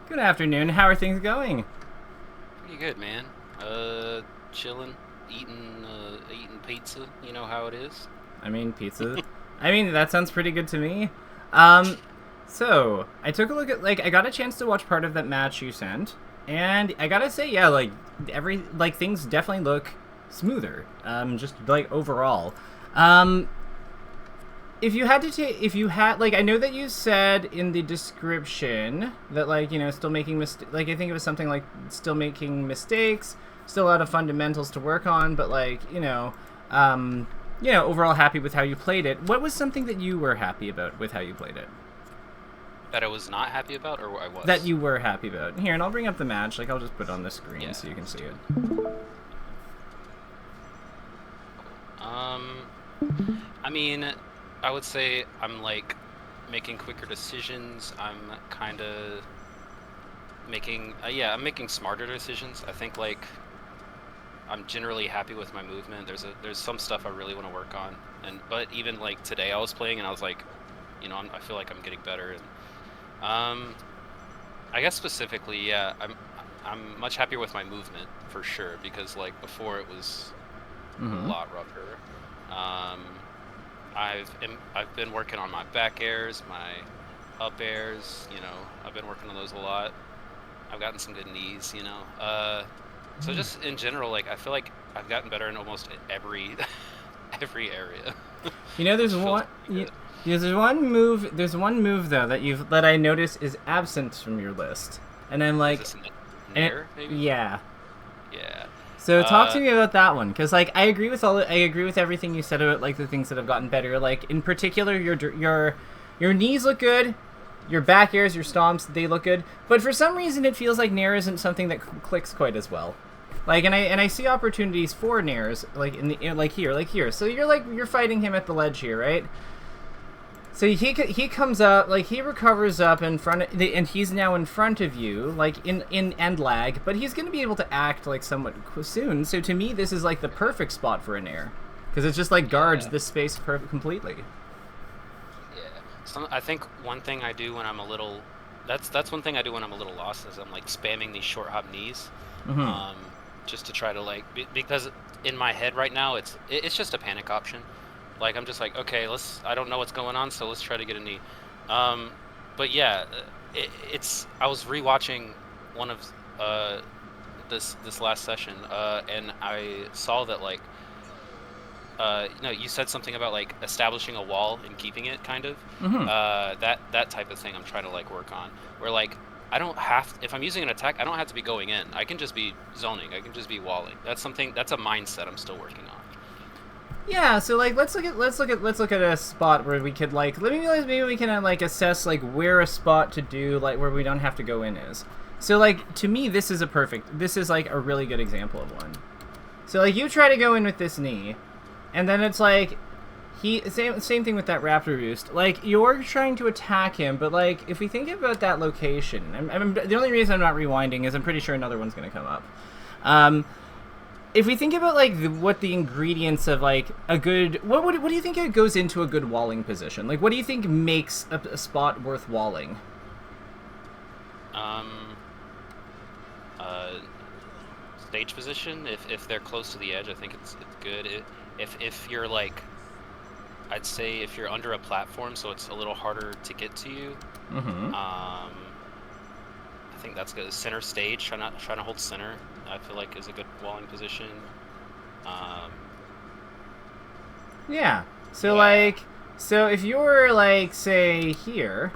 Good afternoon. How are things going? Pretty good, man. Chilling, eating pizza. You know how it is. I mean, pizza. I mean, that sounds pretty good to me. Um, so I took a look at I got a chance to watch part of that match you sent, and I gotta say, yeah, things definitely look smoother. Just like overall. Um, if you had to take, if you had I know that you said in the description that still making like I think it was something like still making mistakes, still a lot of fundamentals to work on, but overall happy with how you played it. What was something that you were happy about with how you played it? That I was not happy about, or I That was. you were happy about. Here, and I'll bring up the match. I'll just put it on the screen Yeah, so you can let's see do it. it. Um, I mean, I would say I'm like making quicker decisions. I'm kind of making, I'm making smarter decisions. I think I'm generally happy with my movement. There's some stuff I really want to work on, but even like today I was playing and I was like, I feel like I'm getting better. And um, I guess specifically, yeah, I'm much happier with my movement for sure, because like before it was a Mm-hmm. lot rougher. Um, I've been working on my back airs, my up airs. I've been working on those a lot. I've gotten some good knees. So just in general, like I feel like I've gotten better in almost every every area, You know, which there's feels one. pretty You, good. there's one move. There's one move though that I notice is absent from your list, and I'm Is like, this and it, Nair maybe? yeah. Yeah. So talk to Uh, me about that one, because I agree with I agree with everything you said about the things that have gotten better. Like in particular, your knees look good, your back airs, your stomps, they look good. But for some reason, it feels like Nair isn't something that clicks quite as well. And I see opportunities for Nairs like here. So you're fighting him at the ledge here, right? So he comes up, he recovers up in front of and he's now in front of you, in end lag, but he's going to be able to act somewhat soon. So to me, this is the perfect spot for an air, because it just guards yeah. this space completely. Yeah. So I think one thing I do when I'm a little that's one thing I do when I'm a little lost is I'm like spamming these short hop knees, Mm-hmm. um, just to try to because in my head right now it's just a panic option. Like I'm just like, okay, I don't know what's going on, so let's try to get a knee. Um, but yeah, I was rewatching one of uh this last session, and I saw that you said something about like establishing a wall and keeping it, kind of. Mm-hmm. That type of thing I'm trying to work on. Where I don't have, if I'm using an attack, I don't have to be going in. I can just be zoning. I can just be walling. That's a mindset I'm still working on. Yeah, so let's look at a spot where we could maybe we can assess where a spot to do where we don't have to go in is. So to me this is a really good example of one. So you try to go in with this knee, and then it's same thing with that raptor boost. You're trying to attack him, but if we think about that location, the only reason I'm not rewinding is I'm pretty sure another one's gonna come up. Um, if we think about what the ingredients of a good what do you think goes into a good walling position? What do you think makes a spot worth walling? Um, uh, Stage position. If they're close to the edge, I think it's good. If you're I'd say if you're under a platform, so it's a little harder to get to you. Mm-hmm. I think that's good. Center stage, trying to hold center, I feel like is a good walling position. Um, Yeah. So yeah. so if you're say here,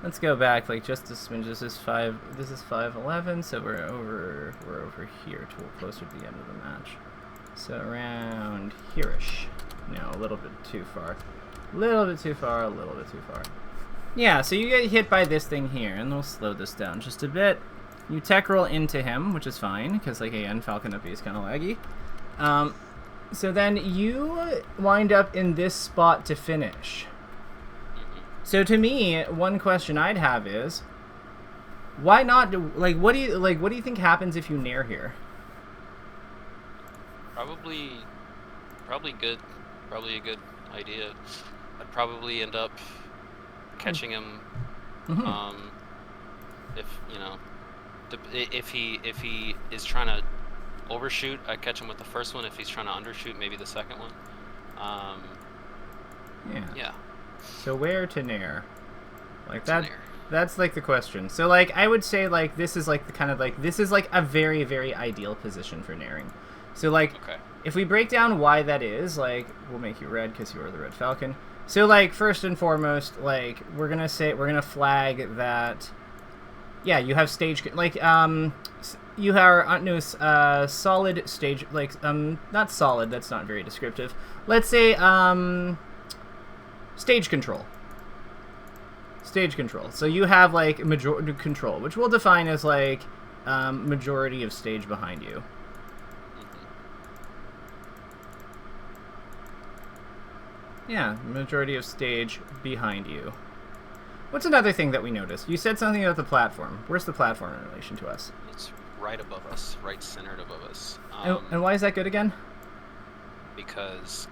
let's go back just a smidge. This is 511, so we're over here to closer to the end of the match. So around here-ish. No, a little bit too far. A little bit too far, a little bit too far. Yeah, so you get hit by this thing here, and we'll slow this down just a bit. You tech roll into him, which is fine, because again, Falcon up is kind of laggy. So then you wind up in this spot to finish. Hmm. So to me, one question I'd have is, why not? What do you think happens if you nair here? Probably, probably good. Probably a good idea. I'd probably end up catching him. Mm-hmm. Um, If you know, if he is trying to overshoot, I catch him with the first one. If he's trying to undershoot, maybe the second one. Yeah. So where to nair? Like that. That's like the question. So like I would say like this is like the kind of like this is like a very very ideal position for nairing. So like if we break down why that is, like we'll make you red because you are the red falcon. So like first and foremost, like we're gonna flag that. Yeah, you have stage like you are solid stage like not solid. That's not very descriptive. Let's say stage control. Stage control. So you have like majority control, which we'll define as like majority of stage behind you. Yeah, majority of stage behind you. What's another thing that we noticed? You said something about the platform. Where's the platform in relation to us? It's right above us, right centered above us. And why is that good again? Because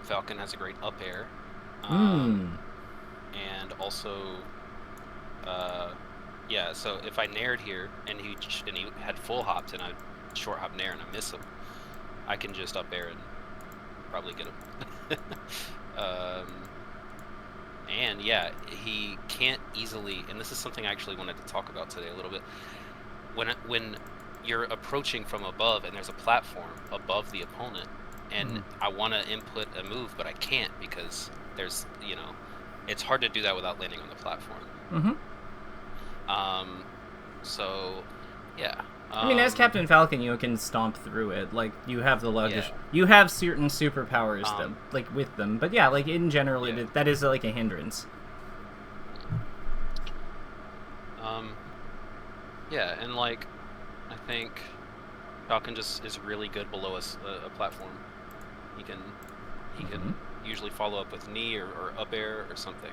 Falcon has a great up air. And also, yeah, so if I naired here and he had full hopped and I short hop nair and I miss him, I can just up air and probably get him. And yeah, he can't easily, and this is something I actually wanted to talk about today a little bit. When you're approaching from above and there's a platform above the opponent, and I want to input a move, but I can't because there's, you know, it's hard to do that without landing on the platform. So, yeah. I mean, as Captain Falcon, you can stomp through it. Like, you have the luggage. Yeah. You have certain superpowers like with them. But yeah, like in general, that is like a hindrance. Yeah, and like, I think Falcon just is really good below a platform. He can usually follow up with knee or up air or something.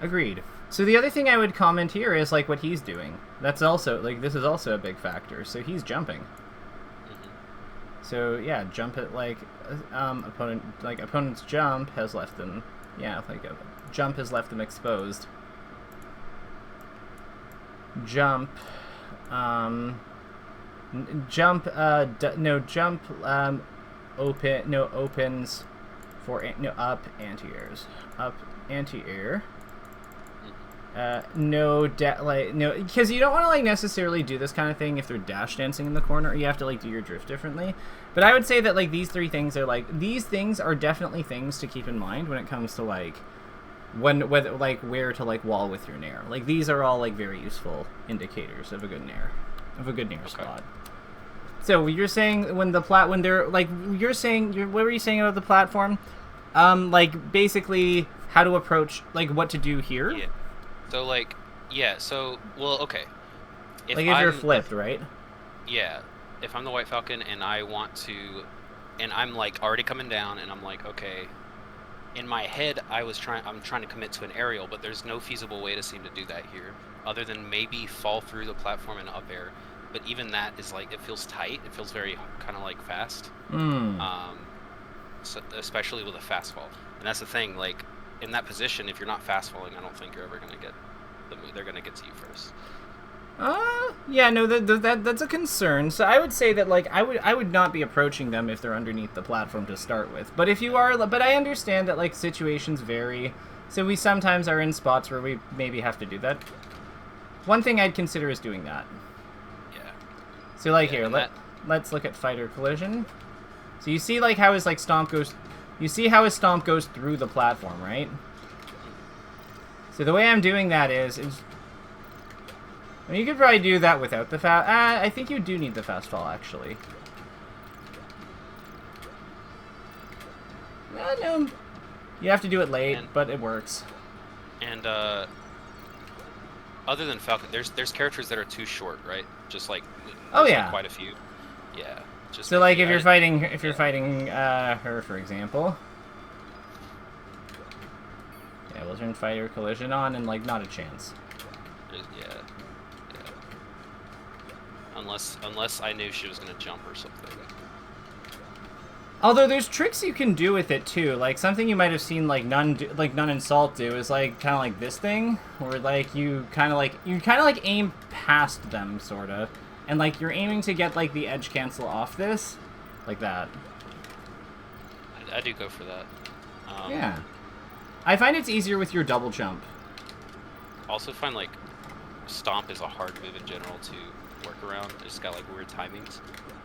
Agreed. So the other thing I would comment here is like what he's doing. That's also like this is also a big factor. So he's jumping. So yeah, jump it like opponent's jump has left them. Yeah, like a jump has left them exposed. Opens for up anti-airs. Up anti-air. No, because you don't want to like necessarily do this kind of thing if they're dash dancing in the corner. You have to like do your drift differently. But I would say that like these three things are like definitely things to keep in mind when it comes to like where to like wall with your nair. Like these are all like very useful indicators of a good nair, spot. So you're saying what were you saying about the platform? Like basically how to approach, like what to do here. Yeah. So like, yeah. So well, okay. If you're flipped, right? Yeah. If I'm the White Falcon and I want to, and I'm like already coming down, and I'm like, okay. In my head, I'm trying to commit to an aerial, but there's no feasible way to seem to do that here, other than maybe fall through the platform and up air. But even that is like, it feels tight. It feels very kind of like fast. So especially with a fast fall. And that's the thing, like in that position, if you're not fast falling, I don't think you're ever gonna get the move. They're gonna get to you first. Yeah, no, that's a concern. So I would say that like I would not be approaching them if they're underneath the platform to start with. But if you are, but I understand that like situations vary. So we sometimes are in spots where we maybe have to do that. One thing I'd consider is doing that. Yeah. So like here, let's look at fighter collision. So you see like how his like stomp goes. You see how his stomp goes through the platform, right? So the way I'm doing that is I mean, you could probably do that without the fast. I think you do need the fast fall, actually. No. You have to do it late, but it works. And other than Falcon, there's characters that are too short, right? Just like like quite a few. Yeah. Just so like if you're fighting her, for example. Yeah, we'll turn fighter collision on and like not a chance. Yeah. Unless I knew she was gonna jump or something. Although there's tricks you can do with it too, like something you might have seen like None and Salt do is like kind of like this thing, where like you kind of like aim past them sort of, and like you're aiming to get like the edge cancel off this, like that. I do go for that. Yeah, I find it's easier with your double jump. Also find like Stomp is a hard move in general to work around. It's got like weird timings.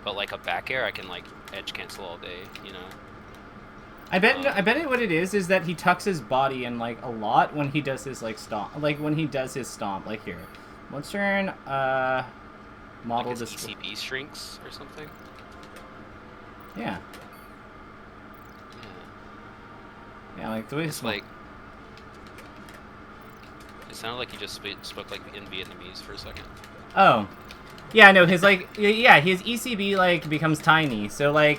But like a back air, I can like edge cancel all day, you know. I bet what it is that he tucks his body in like a lot when he does his like stomp, like when he does his stomp, like here. Let's turn model like display. ECB shrinks or something. Yeah. Yeah, like the way it's like. It sounded like you just spoke like in Vietnamese for a second. Oh. Yeah, no, his, like, yeah, his ECB, like, becomes tiny, so, like,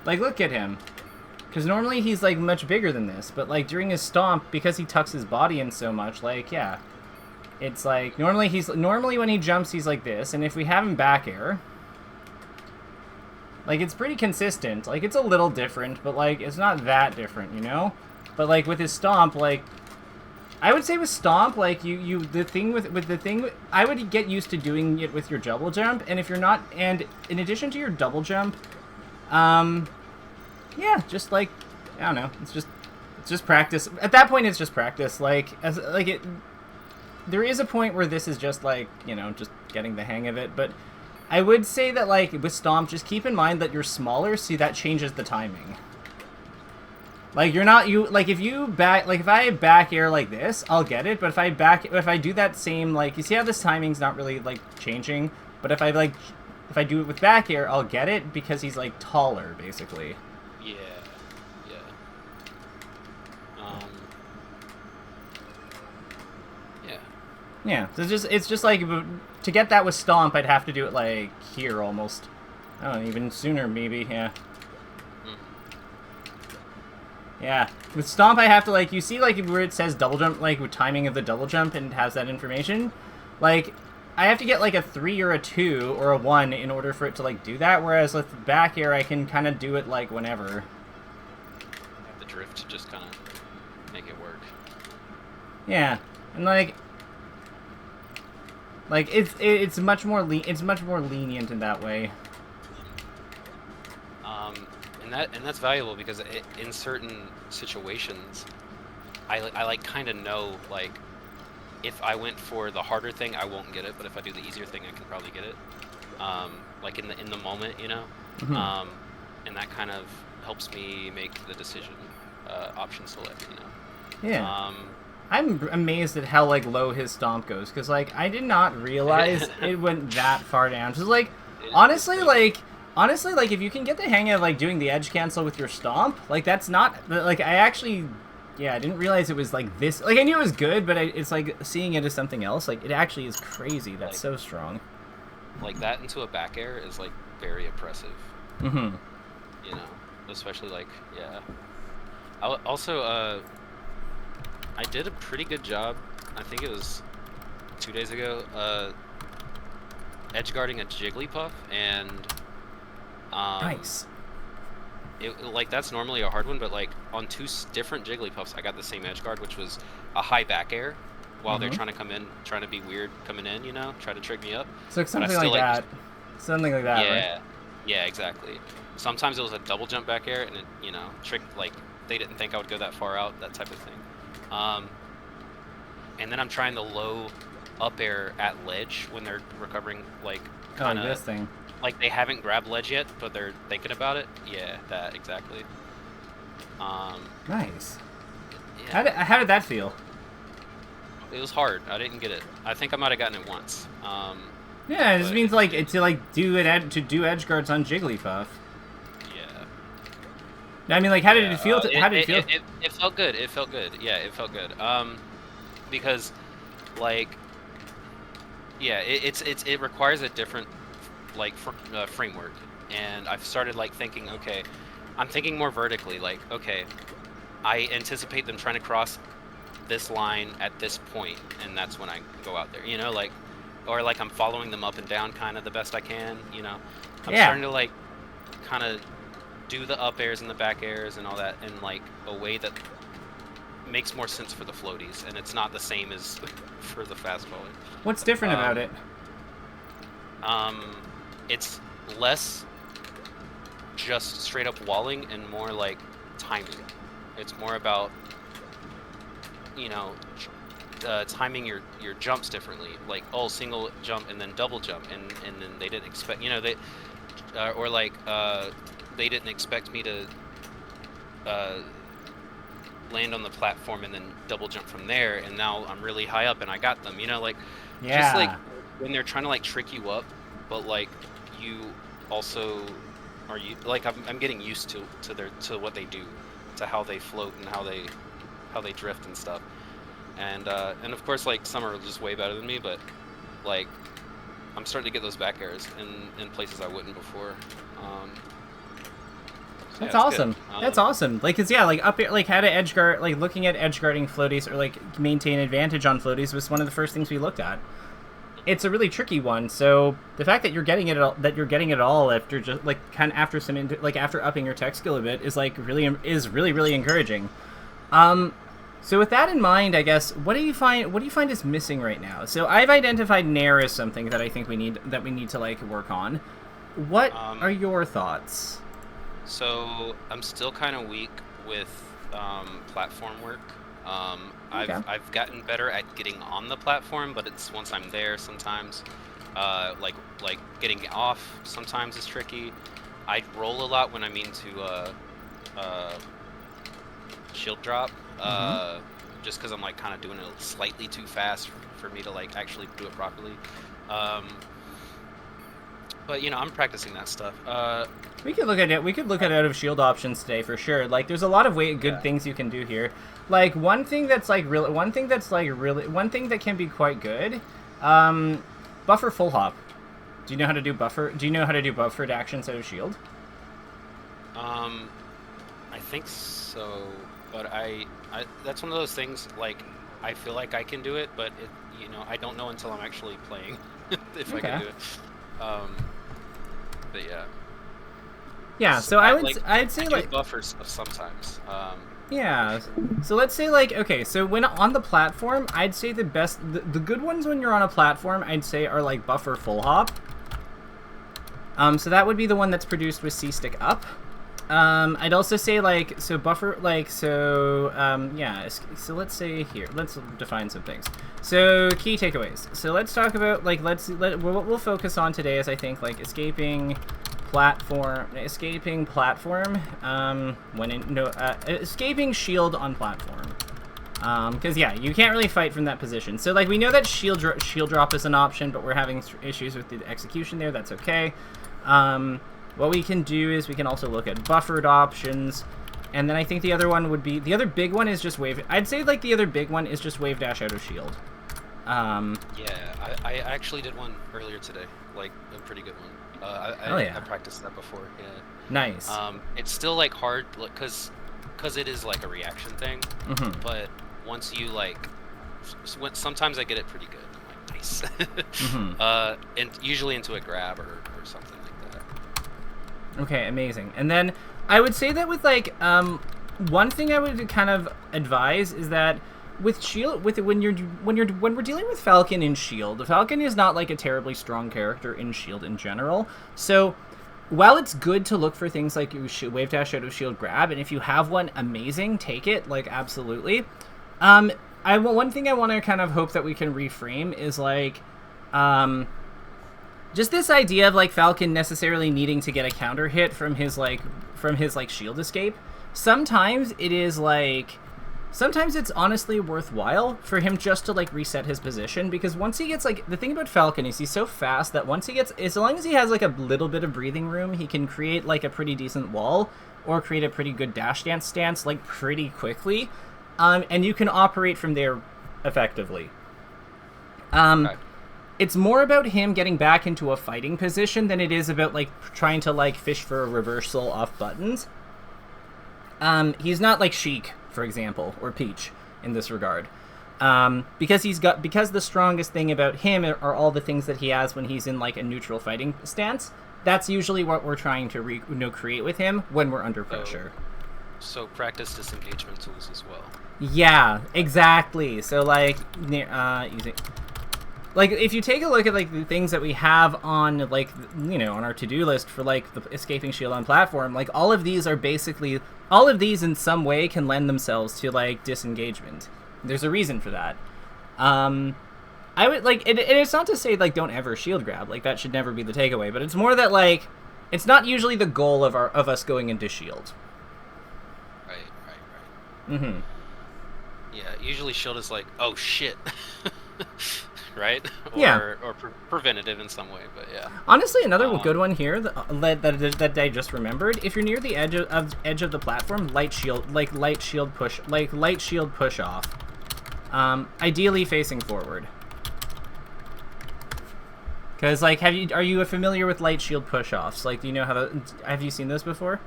look at him. Because normally he's, like, much bigger than this, but, like, during his stomp, because he tucks his body in so much, like, yeah. It's, like, normally when he jumps, he's like this, and if we have him back air, like, it's pretty consistent. Like, it's a little different, but, like, it's not that different, you know? But, like, with his stomp, like, I would say with Stomp, like, I would get used to doing it with your double jump, and if you're not, and in addition to your double jump, yeah, just, like, I don't know, it's just practice. At that point, it's just practice, there is a point where this is just, like, you know, just getting the hang of it, but I would say that, like, with Stomp, just keep in mind that you're smaller, so that changes the timing. Like, if I back air like this, I'll get it, but if I do that same, like, you see how this timing's not really, like, changing? But if I do it with back air, I'll get it because he's, like, taller, basically. Yeah. Yeah. Yeah, so it's just, like, to get that with Stomp, I'd have to do it, like, here, almost. I don't know, even sooner, maybe, yeah. Yeah, with Stomp I have to, like, you see, like, where it says double jump, like, with timing of the double jump and it has that information? Like, I have to get, like, a 3 or a 2 or a 1 in order for it to, like, do that, whereas with back air I can kind of do it, like, whenever. Have the drift to just kind of make it work. Yeah, and, like, it's much more lenient in that way. And that's valuable because in certain situations, I like kind of know, like, if I went for the harder thing, I won't get it, but if I do the easier thing, I can probably get it. Like in the moment, you know. Mm-hmm. And that kind of helps me make the decision, option select, you know. Yeah. I'm amazed at how, like, low his stomp goes, because, like, I did not realize it went that far down. Just, like, honestly, if you can get the hang of, like, doing the edge cancel with your stomp, like, that's not, like, I didn't realize it was, like, this, like, I knew it was good, but it's, like, seeing it as something else, like, it actually is crazy. That's so strong. Like, that into a back air is, like, very impressive. Mm-hmm. You know, especially, like, yeah. Also, I did a pretty good job, I think it was 2 days ago, edge guarding a Jigglypuff, and nice. Like, that's normally a hard one, but, like, on 2 different Jigglypuffs, I got the same edge guard, which was a high back air, while they're trying to come in, trying to be weird coming in, you know, try to trick me up. So something like that. Something like that, yeah, right? Yeah, exactly. Sometimes it was a double jump back air, and it, you know, tricked, like, they didn't think I would go that far out, that type of thing. And then I'm trying the low up air at ledge when they're recovering, like, kind of this thing. Like, they haven't grabbed ledge yet, but they're thinking about it. Yeah, that, exactly. Nice. Yeah. How did that feel? It was hard. I didn't get it. I think I might have gotten it once. Yeah, it just means, like, do edge guards on Jigglypuff. Yeah. I mean, like, how did it feel? How did it feel? It felt good. It felt good. Yeah, it felt good. Because, like, yeah, it requires a different, like, framework, and I've started, like, thinking, okay, I'm thinking more vertically, like, okay, I anticipate them trying to cross this line at this point, and that's when I go out there, you know, like, or, like, I'm following them up and down kind of the best I can, you know. I'm starting to, like, kind of do the up airs and the back airs and all that in like a way that makes more sense for the floaties, and it's not the same as for the fast volley. What's different about it? It's less just straight up walling and more like timing. It's more about, you know, timing your jumps differently. Like, oh, single jump and then double jump, and then they didn't expect, you know, they or like they didn't expect me to land on the platform and then double jump from there, and now I'm really high up and I got them, you know, like, just like when they're trying to like trick you up, but like you also are, you like, I'm getting used to what they do, to how they float and how they drift and stuff, and of course like some are just way better than me, but like I'm starting to get those back airs in places I wouldn't before. That's awesome. That's awesome. Like, cause yeah, like up here, like how to edge guard, like looking at edge guarding floaties or like maintain advantage on floaties was one of the first things we looked at. It's a really tricky one. So the fact that you're getting it all after just like kind of after some after upping your tech skill a bit is like really encouraging. So with that in mind, I guess what do you find is missing right now? So I've identified Nair as something that I think we need to like work on. What are your thoughts? So I'm still kind of weak with platform work. I've gotten better at getting on the platform, but it's once I'm there sometimes, like getting off sometimes is tricky. I roll a lot when I'm into shield drop, just because I'm like kind of doing it slightly too fast for me to like actually do it properly. But you know, I'm practicing that stuff. We could look at it. We could look at out of shield options today for sure. Like, there's a lot of good things you can do here. Like one thing that can be quite good. Buffer full hop. Do you know how to do buffer? Do you know how to do buffered actions out of shield? I think so, but I that's one of those things. Like, I feel like I can do it, but you know, I don't know until I'm actually playing if I can do it. But yeah. Yeah, so I'd say I do buffer stuff sometimes. Yeah, so let's say like, okay, so when on the platform, I'd say the good ones when you're on a platform, I'd say are like buffer full hop. So that would be the one that's produced with C-stick up. I'd also say like, so buffer, like, so, yeah, so let's say here, let's define some things. So key takeaways. So let's talk about, like, what we'll focus on today is, I think, like, escaping escaping shield on platform. Because yeah, you can't really fight from that position. So like, we know that shield drop is an option, but we're having issues with the execution there. That's okay. What we can do is we can also look at buffered options, and then I think the other one would be, the other big one is just wave. I'd say like the other big one is just wave dash out of shield. Yeah, I actually did one earlier today, like a pretty good one. I practiced that before. Yeah. Nice. It's still like hard because it is like a reaction thing. But once you like, sometimes I get it pretty good. I'm like, nice. And usually into a grab or something like that. Okay, amazing. And then I would say that with like one thing I would kind of advise is that with shield, when we're dealing with Falcon in shield, the Falcon is not like a terribly strong character in shield in general. So while it's good to look for things like wave dash out of shield grab, and if you have one, amazing, take it, like, absolutely. One thing I want to kind of hope that we can reframe is like just this idea of like Falcon necessarily needing to get a counter hit from his shield escape. Sometimes it's honestly worthwhile for him just to like reset his position, because once he gets like, the thing about Falcon is he's so fast that once he gets, as long as he has like a little bit of breathing room, he can create like a pretty decent wall or create a pretty good dash dance stance like pretty quickly, and you can operate from there effectively. Okay. It's more about him getting back into a fighting position than it is about like trying to like fish for a reversal off buttons. He's not like Sheik, for example, or Peach in this regard, because the strongest thing about him are all the things that he has when he's in like a neutral fighting stance. that's usually what we're trying to create with him when we're under pressure. So practice disengagement tools as well. Yeah, exactly. So like using, like if you take a look at like the things that we have on like on our to-do list for like the escaping shield on platform, like all of these in some way can lend themselves to like disengagement. There's a reason for that. I would like it's not to say like don't ever shield grab, like that should never be the takeaway, but it's more that like it's not usually the goal of us going into shield. Right. Mm-hmm. Yeah, usually shield is like, oh shit. Right? Or preventative in some way, but yeah. Honestly, another good one here that I just remembered. If you're near the edge of the platform, light shield push off. Ideally facing forward. Because like, are you familiar with light shield push offs? Like, do you know have you seen those before?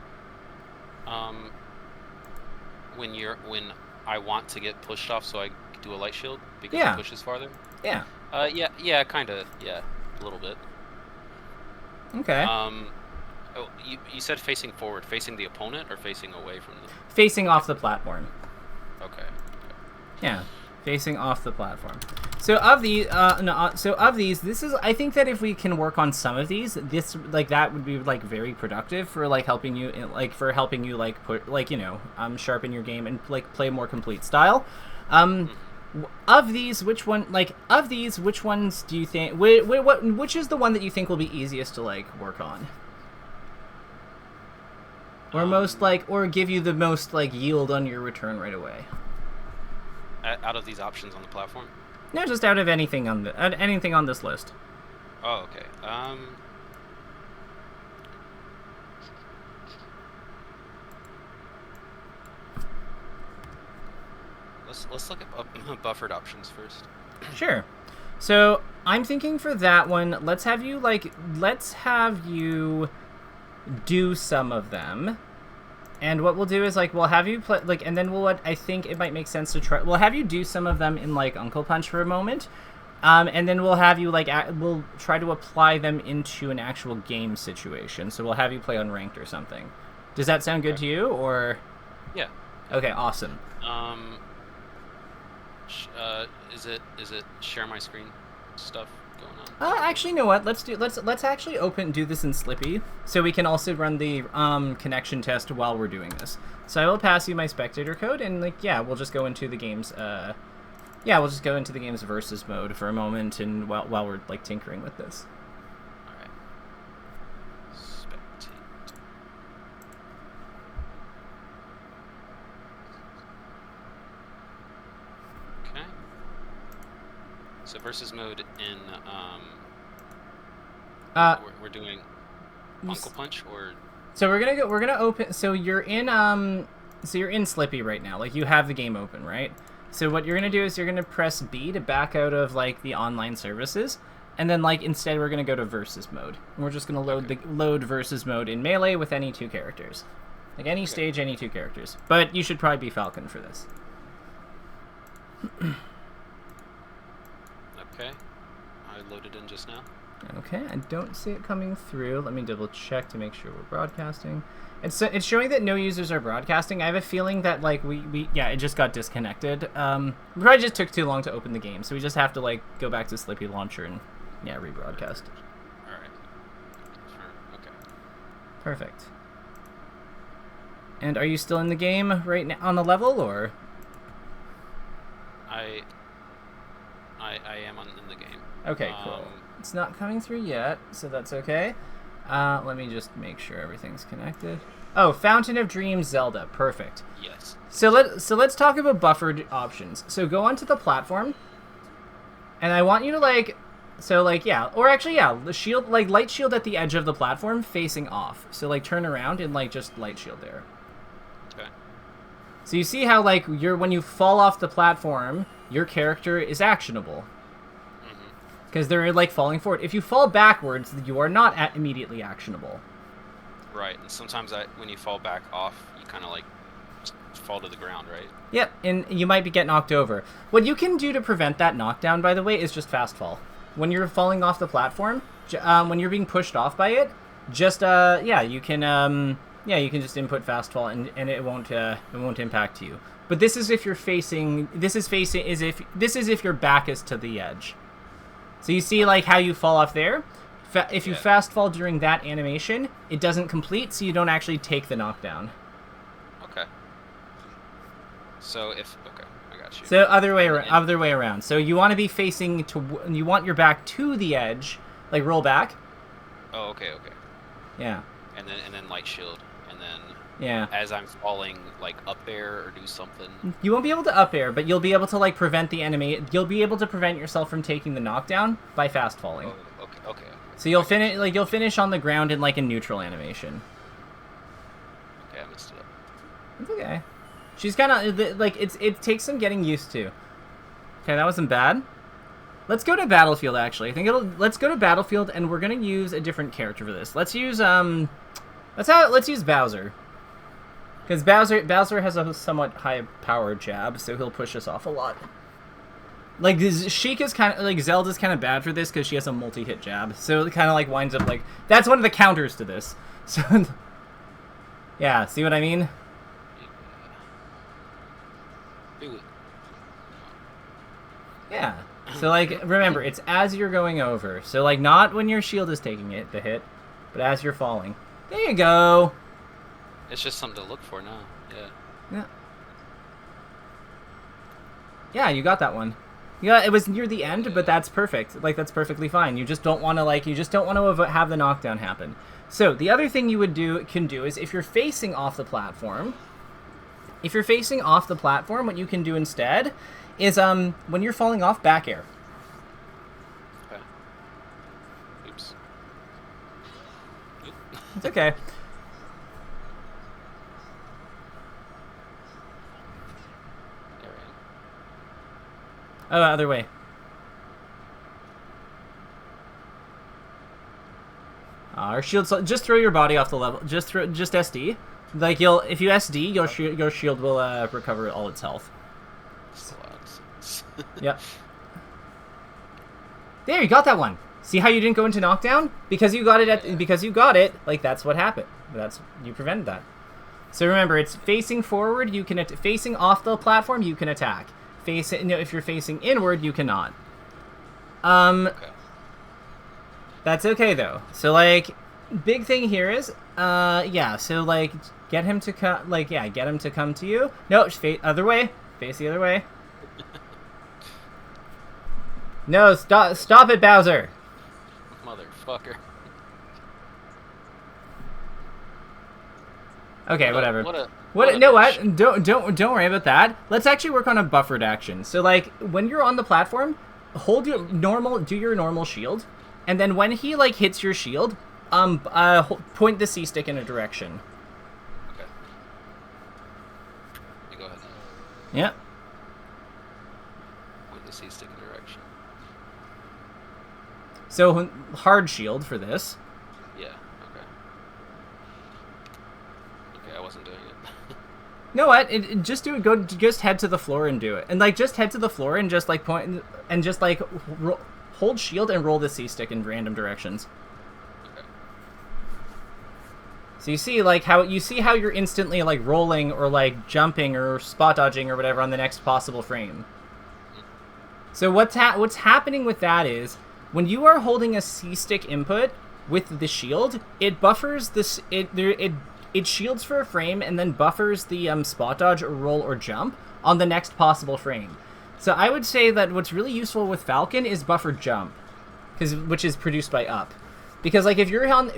When I want to get pushed off, so I do a light shield because it pushes farther. Yeah. Yeah, kind of. Yeah, a little bit. Okay. You said facing forward, facing the opponent, or facing away from the? Facing off the platform. Okay. Yeah, facing off the platform. So of these, this is. I think that if we can work on some of these, that would be like very productive for like helping you, sharpen your game and like play a more complete style. Of these, which ones do you think? Which is the one that you think will be easiest to like work on, or or give you the most like yield on your return right away? Out of these options on the platform? No, just out of anything on this list. Oh, okay. Let's look at buffered options first. Sure. So I'm thinking for that one, let's have you do some of them. And what we'll do is like we'll have you play like, and then I think it might make sense to try. We'll have you do some of them in like Uncle Punch for a moment, and then we'll have you like we'll try to apply them into an actual game situation. So we'll have you play Unranked or something. Does that sound good to you? Or yeah. Okay, awesome. Is it share my screen stuff going on? Actually, you know what? Let's actually do this in Slippy, so we can also run the connection test while we're doing this. So I will pass you my spectator code, and like we'll just go into the game's we'll just go into the game's versus mode for a moment, and while we're like tinkering with this. All right. Spectate. Okay. So versus mode in we're doing Uncle Punch, or so we're gonna open. So you're in Slippy right now. Like you have the game open, right? So what you're gonna do is you're gonna press B to back out of like the online services, and then like instead we're gonna go to versus mode, and we're just gonna load versus mode in Melee with any two characters, like any stage, any two characters. But you should probably be Falcon for this. Okay, I loaded in just now. Okay, I don't see it coming through. Let me double check to make sure we're broadcasting. It's showing that no users are broadcasting. I have a feeling that like it just got disconnected. We probably just took too long to open the game, so we just have to like go back to Slippy Launcher and rebroadcast. All right. Okay. Perfect. And are you still in the game right now on the level, or? I am in the game. Okay, cool. It's not coming through yet, so that's okay. Let me just make sure everything's connected. Oh, Fountain of Dreams Zelda. Perfect. Yes. So let's talk about buffered options. So go onto the platform, and I want you to the shield, like light shield at the edge of the platform facing off. So like turn around and like just light shield there. Okay. So you see how like when you fall off the platform, your character is actionable. Because they're like falling forward. If you fall backwards, you are not immediately actionable. Right, and sometimes when you fall back off, you kind of like fall to the ground, right? Yep, and you might get knocked over. What you can do to prevent that knockdown, by the way, is just fast fall. When you're falling off the platform, when you're being pushed off by it, just you can you can just input fast fall and it won't impact you. But this is if you're facing. This is if your back is to the edge. So you see like how you fall off there. If you fast fall during that animation, it doesn't complete, so you don't actually take the knockdown. Okay. So I got you. So other way around. So you want to be facing to. You want your back to the edge, like roll back. Oh, okay. Yeah. And then light shield, and then as I'm falling, like up air or do something. You won't be able to up air, but you'll be able to like prevent the enemy. You'll be able to prevent yourself from taking the knockdown by fast falling. Oh, okay. So you'll finish on the ground in like a neutral animation. Okay, I messed it up. It's okay. She's kind of like it takes some getting used to. Okay, that wasn't bad. Let's go to Battlefield. Actually, I think let's go to Battlefield, and we're gonna use a different character for this. Let's use let's use Bowser. Because Bowser has a somewhat high power jab, so he'll push us off a lot. Like Sheikah's kind of like Zelda's kind of bad for this because she has a multi-hit jab, so it kind of like winds up like that's one of the counters to this. So yeah, see what I mean? Yeah. So like remember, it's as you're going over. So like not when your shield is taking the hit, but as you're falling. There you go. It's just something to look for now. Yeah. Yeah, you got that one. Yeah, it was near the end, but that's perfect. Like that's perfectly fine. You just don't want to have the knockdown happen. So the other thing you can do is if you're facing off the platform, what you can do instead is when you're falling off, back air. Okay. Oops. It's okay. Oh, other way. Our shield. Just throw your body off the level. Just SD. Like if you SD, your shield will recover all its health. Yep. There, you got that one. See how you didn't go into knockdown because you got it. Like that's what happened. You prevented that. So remember, it's facing forward. You can facing off the platform. You can attack. If you're facing inward, you cannot. Okay. That's okay though. So like, big thing here is, so like, get him to come to you. No, other way. Face the other way. No, stop it, Bowser. Motherfucker. Okay, whatever. Bitch. Don't worry about that. Let's actually work on a buffered action. So like when you're on the platform, do your normal shield, and then when he like hits your shield, point the C stick in a direction. Okay. You go ahead. Yep. Point the C stick in a direction. So hard shield for this. Yeah. Okay. Okay, I wasn't doing it. You know what? Just do it. Just head to the floor and do it. And like, just head to the floor and just like point and just like hold shield and roll the C stick in random directions. Okay. So you see how you're instantly like rolling or like jumping or spot dodging or whatever on the next possible frame. So what's happening with that is when you are holding a C stick input with the shield, it buffers this. It shields for a frame and then buffers the spot dodge or roll or jump on the next possible frame. So I would say that what's really useful with Falcon is buffered jump, which is produced by up, because like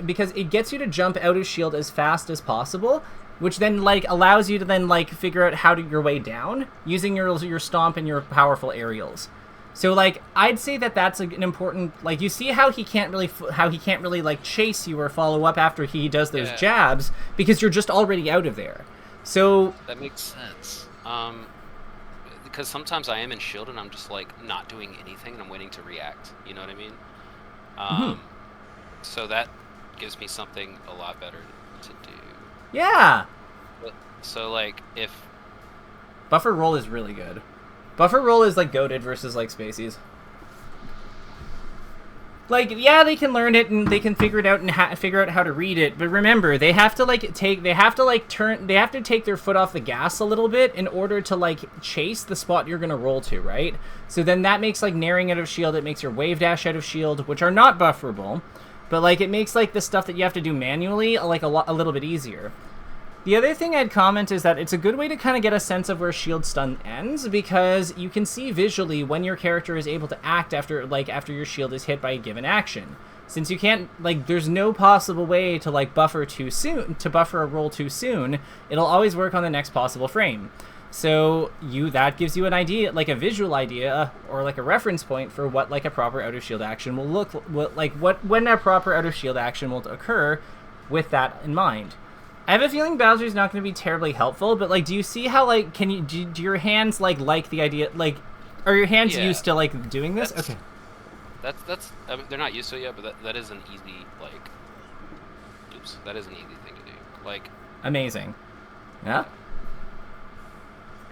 because it gets you to jump out of shield as fast as possible, which then like allows you to then like figure out how to your way down using your stomp and your powerful aerials. So like I'd say that's an important, like you see how he can't really like chase you or follow up after he does those jabs because you're just already out of there. So that makes sense. Because sometimes I am in shield and I'm just like not doing anything and I'm waiting to react. You know what I mean? So that gives me something a lot better to do. Yeah. So like if buffer roll is really good. Buffer roll is like goated versus like spacies. Like, yeah, they can learn it and they can figure it out and figure out how to read it. But remember, they have to take their foot off the gas a little bit in order to like chase the spot you're gonna roll to, right? So then that makes like naring out of shield. It makes your wave dash out of shield, which are not bufferable, but like it makes like the stuff that you have to do manually like a little bit easier. The other thing I'd comment is that it's a good way to kind of get a sense of where shield stun ends, because you can see visually when your character is able to act after your shield is hit by a given action. Since you can't, like, there's no possible way to like buffer a roll too soon, it'll always work on the next possible frame. So that gives you an idea, like a visual idea or like a reference point for what like a proper out of shield action will look like, when a proper out of shield action will occur with that in mind. I have a feeling Bowser's not going to be terribly helpful, but like, do you see how like do your hands like the idea, like, are your hands used to like doing this? Okay. That's I mean, they're not used to it yet, but that is an easy like. Oops, that is an easy thing to do. Like. Amazing. Yeah.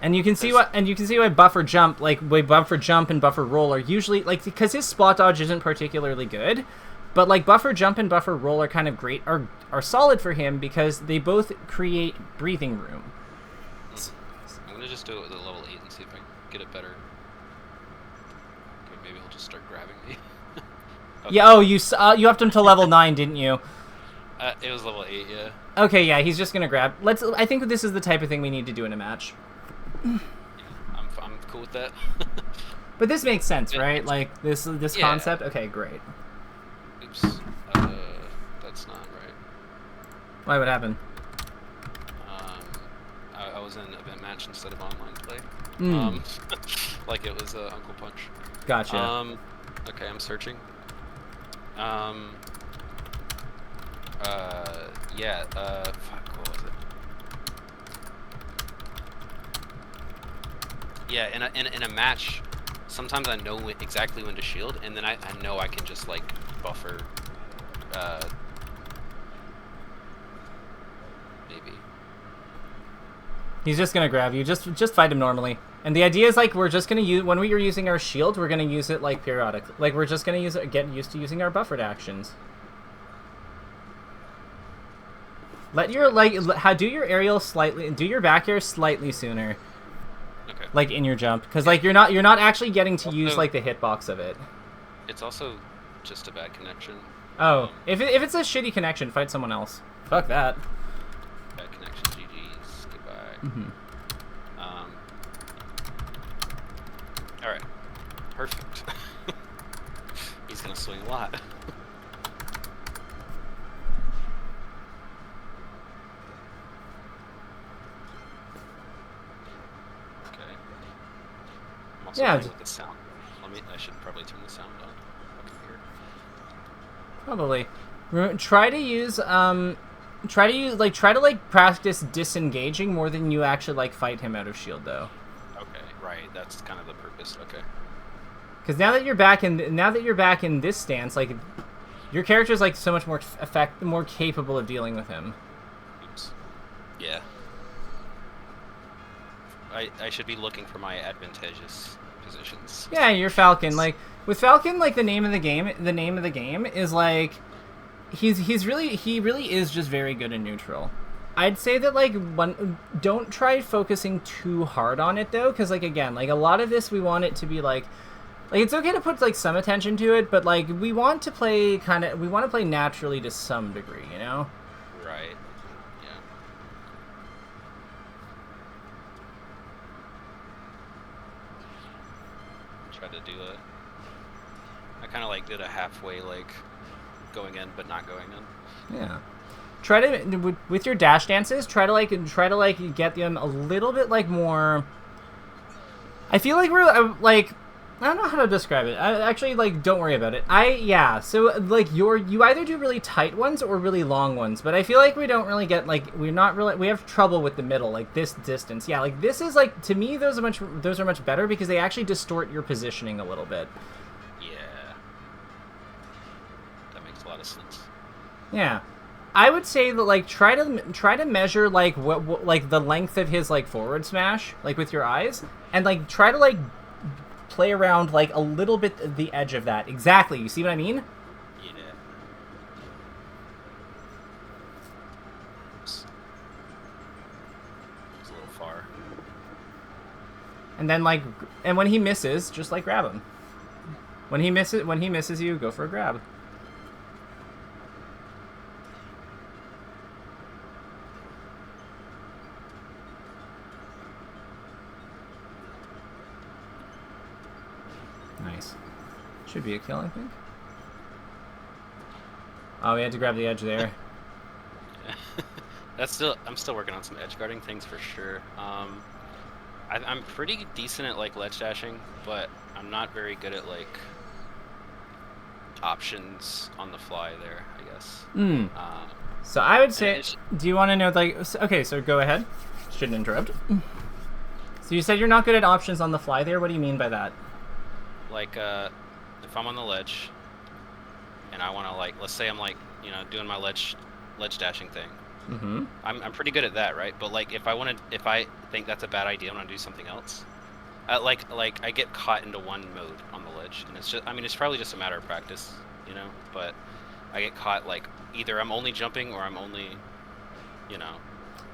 And you can see why buffer jump and buffer roll are usually like, because his spot dodge isn't particularly good. But like buffer jump and buffer roll are kind of great, are solid for him because they both create breathing room. I'm gonna just do it with a level 8 and see if I can get it better. Okay, maybe he'll just start grabbing me. Okay. Yeah. Oh, you upped him to level 9, didn't you? It was level 8, yeah. Okay, yeah, he's just gonna grab. I think this is the type of thing we need to do in a match. Yeah, I'm cool with that. But this makes sense, right? Like this concept. Okay, great. Oops, that's not right. Why? What happened? I was in event match instead of online play. Like it was Uncle Punch. Gotcha. Okay, I'm searching. Yeah. Fuck. What was it? Yeah, in a match, sometimes I know exactly when to shield, and then I know I can just like buffer. Maybe. He's just gonna grab you. Just fight him normally. And the idea is like we're just gonna use, when we are using our shield, we're gonna use it like periodically. Like we're just gonna get used to using our buffered actions. Let your do your aerial slightly, do your back air slightly sooner. Okay. Like in your jump, because like you're not actually getting to use like the hitbox of it. It's also just a bad connection. Oh, if it's a shitty connection, fight someone else. Fuck that. Bad connection, GG's, goodbye. All right, perfect. He's gonna swing a lot. Yeah. With the sound. I should probably turn the sound on. Probably. Try to practice disengaging more than you actually like fight him out of shield though. Okay, right. That's kind of the purpose. Okay. Because now that you're back in this stance, like your character's like so much more capable of dealing with him. Oops. Yeah. I should be looking for my advantageous positions. Yeah, you're Falcon. Like with Falcon, like the name of the game is like he really is just very good in neutral. I'd say that like don't try focusing too hard on it though, because like again, like a lot of this we want it to be like it's okay to put like some attention to it, but like we want to play naturally to some degree, you know? Right. I kind of like did a halfway like going in but not going in. Yeah. Try to with your dash dances, try to get them a little bit like more. I feel like we're like I don't know how to describe it. I actually like don't worry about it. So like you either do really tight ones or really long ones, but I feel like we don't really get we have trouble with the middle, like this distance. Yeah, like this is like, to me those are much better because they actually distort your positioning a little bit. Yeah. That makes a lot of sense. Yeah. I would say that like try to measure like what like the length of his like forward smash like with your eyes, and like try to like play around like a little bit the edge of that. Exactly. You see what I mean? And then like, and when he misses, just like grab him. When he misses you, go for a grab. Nice. Should be a kill, I think. Oh, we had to grab the edge there. I'm still working on some edge guarding things for sure. I'm pretty decent at like ledge dashing, but I'm not very good at like options on the fly there, I guess. So I would say, do you want to know like, okay, so go ahead. Shouldn't interrupt. So you said you're not good at options on the fly there. What do you mean by that? Like, if I'm on the ledge and I want to like, let's say I'm like, you know, doing my ledge dashing thing. Mm-hmm. I'm pretty good at that, right? But like, if I think that's a bad idea, I want to do something else. Like I get caught into one mode on the ledge, and it's just, I mean, it's probably just a matter of practice, you know. But I get caught like either I'm only jumping or I'm only, you know.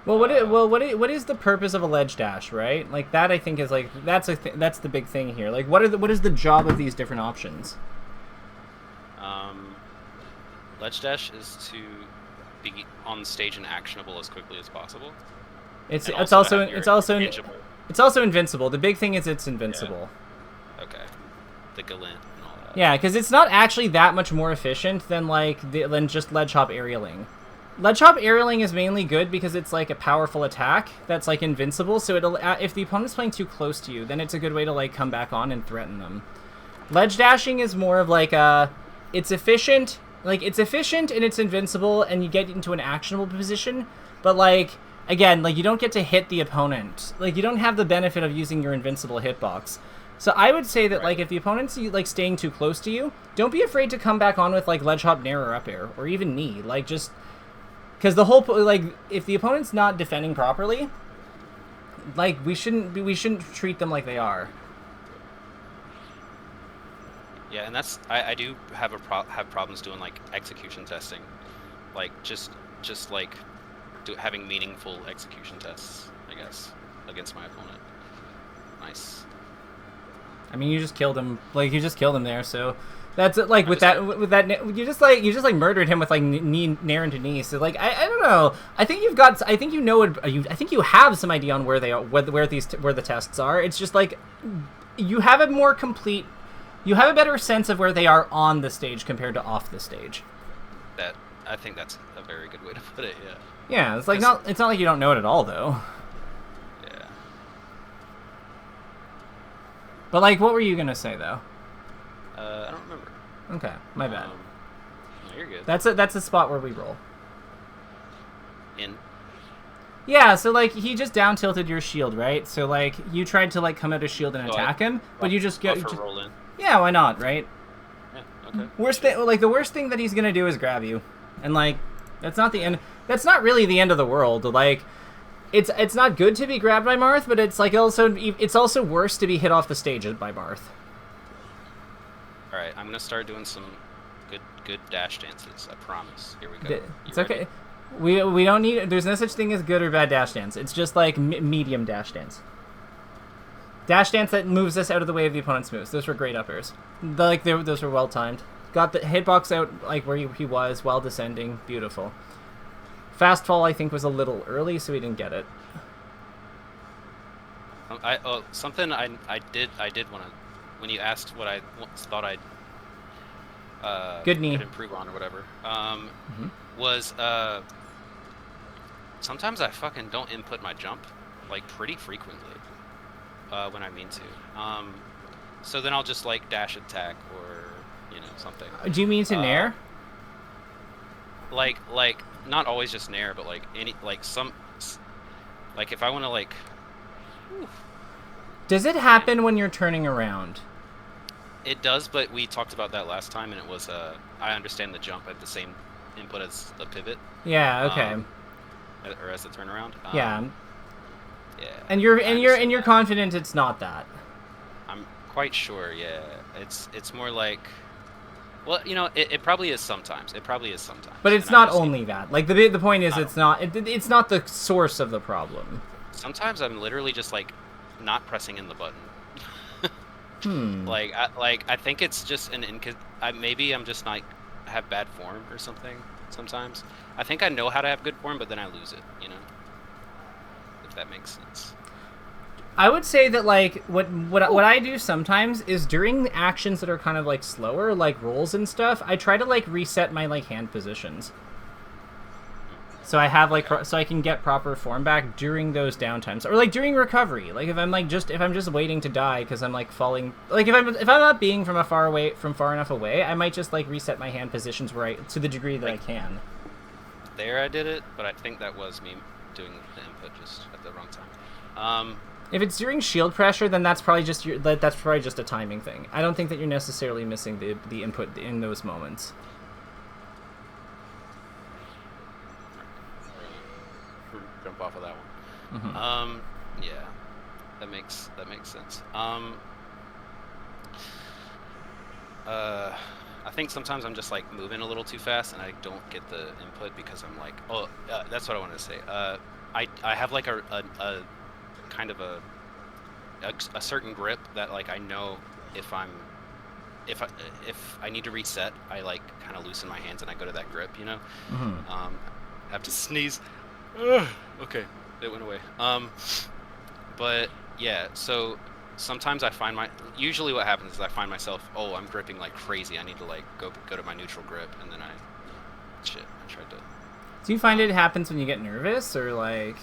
Well, what is the purpose of a ledge dash, right? Like that, I think is like that's the big thing here. Like, what is the job of these different options? Ledge dash is to be on the stage and actionable as quickly as possible. It's also invincible. The big thing is it's invincible. Yeah. Okay. The Galint and all that. Yeah, because it's not actually that much more efficient than than just ledge hop aerialing. Ledge hop aerialing is mainly good because it's like a powerful attack that's like invincible. So it'll if the opponent's playing too close to you, then it's a good way to like come back on and threaten them. Ledge dashing is more of like it's efficient. Like, it's efficient and it's invincible, and you get into an actionable position, but, like, again, like, you don't get to hit the opponent. Like, you don't have the benefit of using your invincible hitbox. So I would say that, like, if the opponent's, like, staying too close to you, don't be afraid to come back on with, like, ledge hop, nair, or up air, or even knee. Like, just... Because the whole... Like, if the opponent's not defending properly, like, we shouldn't treat them like they are. Yeah, and that's I do have have problems doing like execution testing, like just like having meaningful execution tests, I guess, against my opponent. Nice. I mean, you just killed him. Like, you just killed him there. So that's like with that you just like murdered him with like knee nair into knee. So like I don't know. I think you have some idea on where they are, where the tests are. It's just like you have a more complete. You have a better sense of where they are on the stage compared to off the stage. I think that's a very good way to put it. Yeah. Yeah, it's like it's not like you don't know it at all, though. Yeah. But like, what were you gonna say though? I don't remember. Okay, my bad. No, you're good. That's a spot where we roll. In. Yeah, so like he just down tilted your shield, right? So like you tried to like come out of shield and attack him, but you just get roll in. Yeah, why not, right? Yeah, okay. The worst thing that he's gonna do is grab you, and like that's not the end. That's not really the end of the world. Like it's not good to be grabbed by Marth, but it's like it's also worse to be hit off the stage by Marth. All right, I'm gonna start doing some good dash dances. I promise. Here we go. It's okay. We don't need. There's no such thing as good or bad dash dance. It's just like medium dash dance. Dash dance that moves us out of the way of the opponent's moves. Those were great up airs. Those were well timed. Got the hitbox out like where he was while descending. Beautiful. Fast fall I think was a little early, so he didn't get it. Something I did want to, when you asked what I thought I'd good knee could improve on or whatever, was sometimes I fucking don't input my jump like pretty frequently. When I mean to. So then I'll just like dash attack or, you know, something. Do you mean to nair? Like not always just nair, but like like if I want to like. Whew. Does it happen when you're turning around? It does, but we talked about that last time, and it was I understand the jump at the same input as the pivot. Yeah. Okay. Or as the turnaround. Yeah. Yeah. And you're confident it's not that. I'm quite sure. Yeah. It's more like, well, you know, it probably is sometimes. But it's not only that. Like the point is, it's not the source of the problem. Sometimes I'm literally just like not pressing in the button. Hmm. I think it's just maybe I'm just not have bad form or something sometimes. I think I know how to have good form, but then I lose it, you know? If that makes sense. I would say that like what I do sometimes is during actions that are kind of like slower, like rolls and stuff, I try to like reset my like hand positions. So I have like so I can get proper form back during those downtimes, or like during recovery. Like if I'm just waiting to die because I'm like falling. Like if I'm not being from far enough away, I might just like reset my hand positions to the degree that I can. There I did it, but I think that was me doing the input just at the wrong time. If it's during shield pressure, then that's probably just a timing thing. I don't think that you're necessarily missing the input in those moments. Jump off of that one. Mm-hmm. Yeah, that makes sense. I think sometimes I'm just like moving a little too fast and I don't get the input because I'm like, that's what I wanted to say. I have like a kind of a certain grip that like I know if I need to reset, I like kind of loosen my hands and I go to that grip, you know. Mm-hmm. I have to sneeze. Okay, it went away. But yeah, so sometimes usually what happens is I find myself, I'm gripping like crazy. I need to like go to my neutral grip, and then I tried to. Do you find it happens when you get nervous, or like?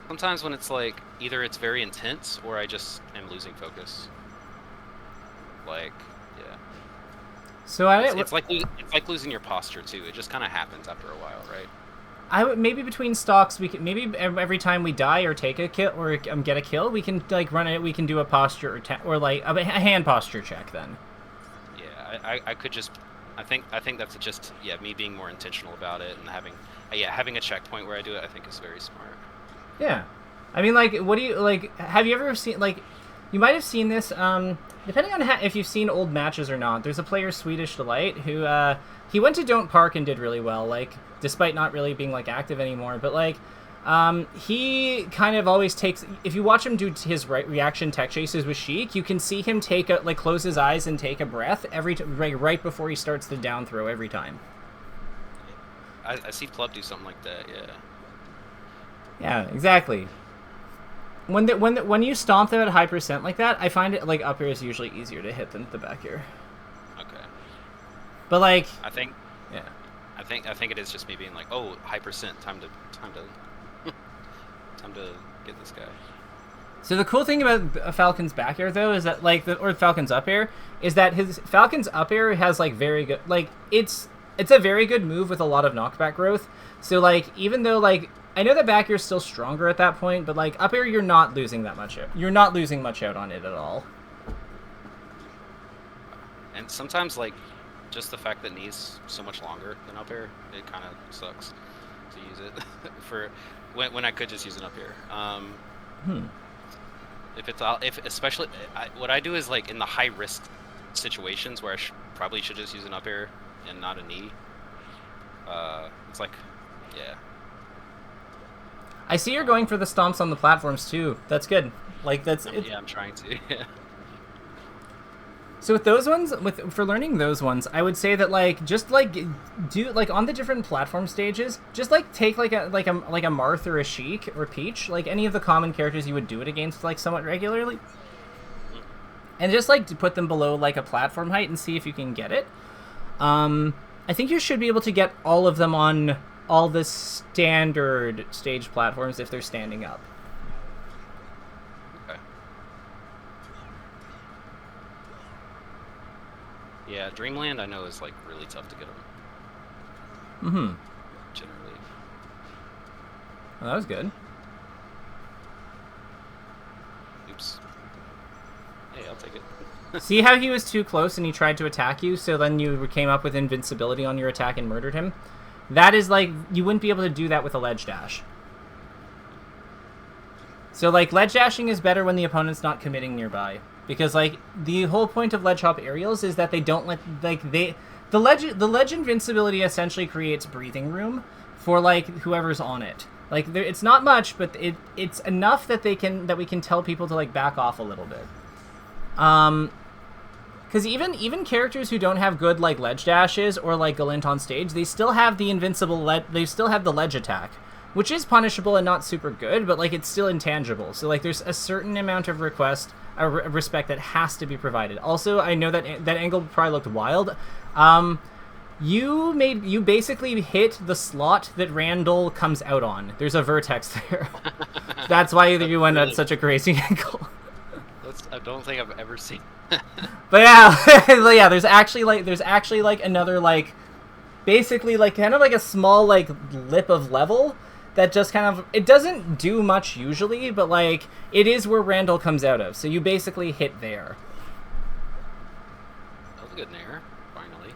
Sometimes when it's like either it's very intense or I just am losing focus. Like, yeah. So it's like losing your posture too. It just kind of happens after a while, right? Maybe between stocks maybe every time we die or take a kill or get a kill, we can like run it. We can do a posture or like a hand posture check then. Yeah, I could just. I think that's just me being more intentional about it and having a checkpoint where I do it. I think is very smart. Yeah, I mean, like, what do you like? Have you ever seen like? You might have seen this. Depending on if you've seen old matches or not. There's a player, Swedish Delight, who he went to Don't Park and did really well. Like, despite not really being like active anymore, but like, he kind of always takes. If you watch him do his reaction tech chases with Sheik, you can see him close his eyes and take a breath right before he starts the down throw every time. I see Club do something like that. Yeah. Yeah, exactly. When you stomp them at high percent like that, I find it like up air is usually easier to hit than the back air. Okay. But like, I think. Yeah. I think it is just me being like, high percent, time to get this guy. So the cool thing about Falcon's back air though is that or Falcon's up air is that his Falcon's up air has like very good it's a very good move with a lot of knockback growth. So like even though like I know that back air is still stronger at that point, but like up air you're not losing that much out. You're not losing much out on it at all. And sometimes like just the fact that knee's so much longer than up air, it kind of sucks to use it for when I could just use an up air. Especially what I do is like in the high risk situations where I probably should just use an up air and not a knee. It's like, yeah. I see you're going for the stomps on the platforms too. That's good. Like that's. Yeah, I'm trying to. Yeah. So with those ones, for learning those ones, I would say that like just like do like on the different platform stages, just like take like a Marth or a Sheik or Peach, like any of the common characters you would do it against like somewhat regularly, and just like put them below like a platform height and see if you can get it. I think you should be able to get all of them on all the standard stage platforms if they're standing up. Okay. Yeah, Dreamland I know is like really tough to get them. Mm-hmm. Generally. Well, that was good. Oops. Hey, I'll take it. See how he was too close and he tried to attack you, so then you came up with invincibility on your attack and murdered him? That is like, you wouldn't be able to do that with a ledge dash. So like, ledge dashing is better when the opponent's not committing nearby. Because like, the whole point of ledge hop aerials is that they don't let, like, the ledge invincibility essentially creates breathing room for like, whoever's on it. Like it's not much, but it's enough that we can tell people to like back off a little bit. Because even characters who don't have good like ledge dashes or like Galint on stage, they still have the they still have the ledge attack, which is punishable and not super good, but like it's still intangible. So like there's a certain amount of respect that has to be provided. Also, I know that angle probably looked wild. You basically hit the slot that Randall comes out on. There's a vertex there. That's why you went at such a crazy angle. I don't think I've ever seen. But yeah, there's actually like another like, basically like kind of like a small like lip of level that just kind of, it doesn't do much usually, but like it is where Randall comes out of. So you basically hit there. That was a good nair. Finally,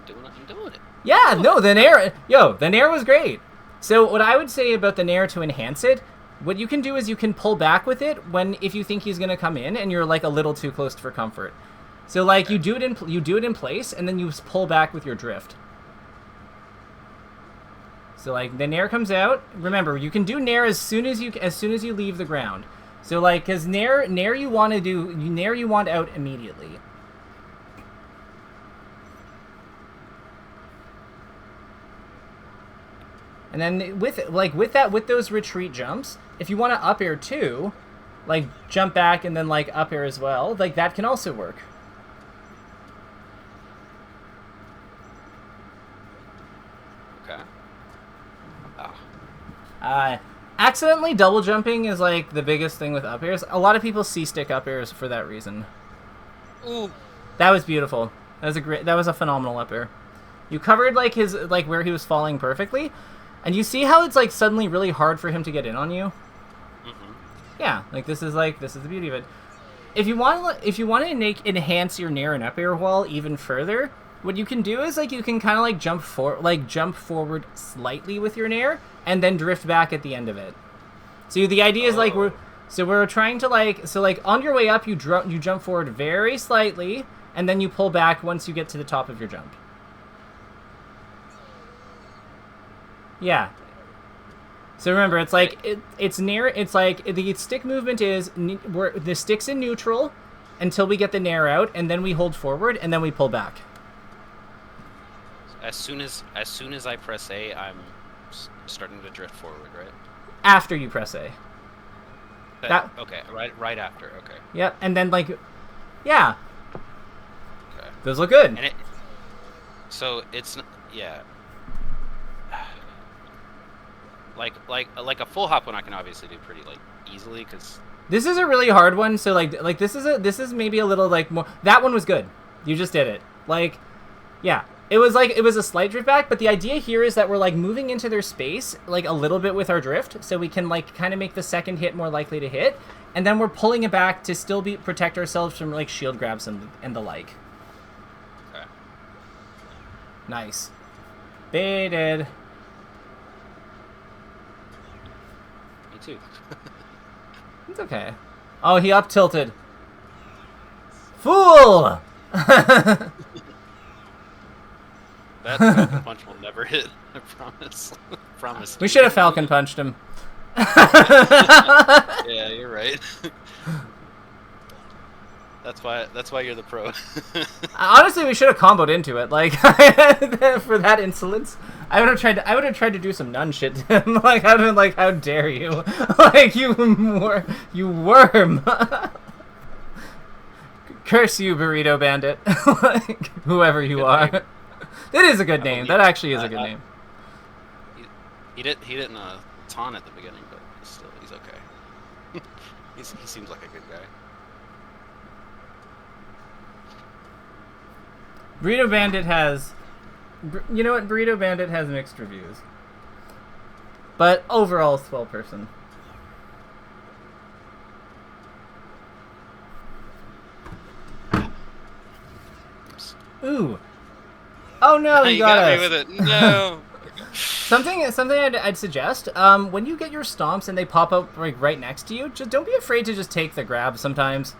I'm doing it. Yeah, no, the nair was great. So what I would say about the nair to enhance it, what you can do is you can pull back with it if you think he's gonna come in and you're like a little too close for comfort. So like you do it in place and then you pull back with your drift. So like the nair comes out. Remember, you can do nair as soon as you leave the ground. So like, cause nair you want out immediately. And then with those retreat jumps, if you want to up air too, like jump back and then like up air as well, like that can also work. Okay. Accidentally double jumping is like the biggest thing with up airs. A lot of people C-stick up airs for that reason. Ooh. That was beautiful. That was a phenomenal up air. You covered like his where he was falling perfectly. And you see how it's like suddenly really hard for him to get in on you? Mm-hmm. Yeah, like this is the beauty of it. If you want to enhance your nair and up air wall even further, what you can do is like you can kind of like jump forward slightly with your nair and then drift back at the end of it. So the idea is like we're trying to like on your way up you jump forward very slightly and then you pull back once you get to the top of your jump. Yeah. So remember, it's like it's like the stick movement is the stick's in neutral until we get the nair out, and then we hold forward, and then we pull back. As soon as I press A, I'm starting to drift forward, right? After you press A. Okay, right after. Okay. Yep, and then like, yeah. Okay. Those look good. And so it's yeah. Like a full hop one I can obviously do pretty like easily because this is a really hard one. So like this is maybe a little like more. That one was good. You just did it. Like, yeah, it was a slight drift back. But the idea here is that we're like moving into their space like a little bit with our drift, so we can like kind of make the second hit more likely to hit, and then we're pulling it back to still protect ourselves from like shield grabs and the like. Okay. Nice. Baited. Too. It's okay. Oh, he up tilted. Fool! That Falcon punch will never hit. I promise. Promise. We should have Falcon punched him. Yeah, you're right. That's why you're the pro. Honestly, we should have comboed into it. Like for that insolence, I would have tried to do some nun shit to him. Like I'd been like, how dare you? Like you worm. Curse you, Burrito Bandit. Like whoever you are. Name. That is a good name. That actually is a good name. He didn't taunt at the beginning, but still he's okay. He seems like a good guy. Burrito Bandit has... You know what? Burrito Bandit has mixed reviews. But overall, swell person. Ooh. Oh no, you got us. Me with it. No. Something I'd suggest, when you get your stomps and they pop up like right next to you, just don't be afraid to just take the grab sometimes.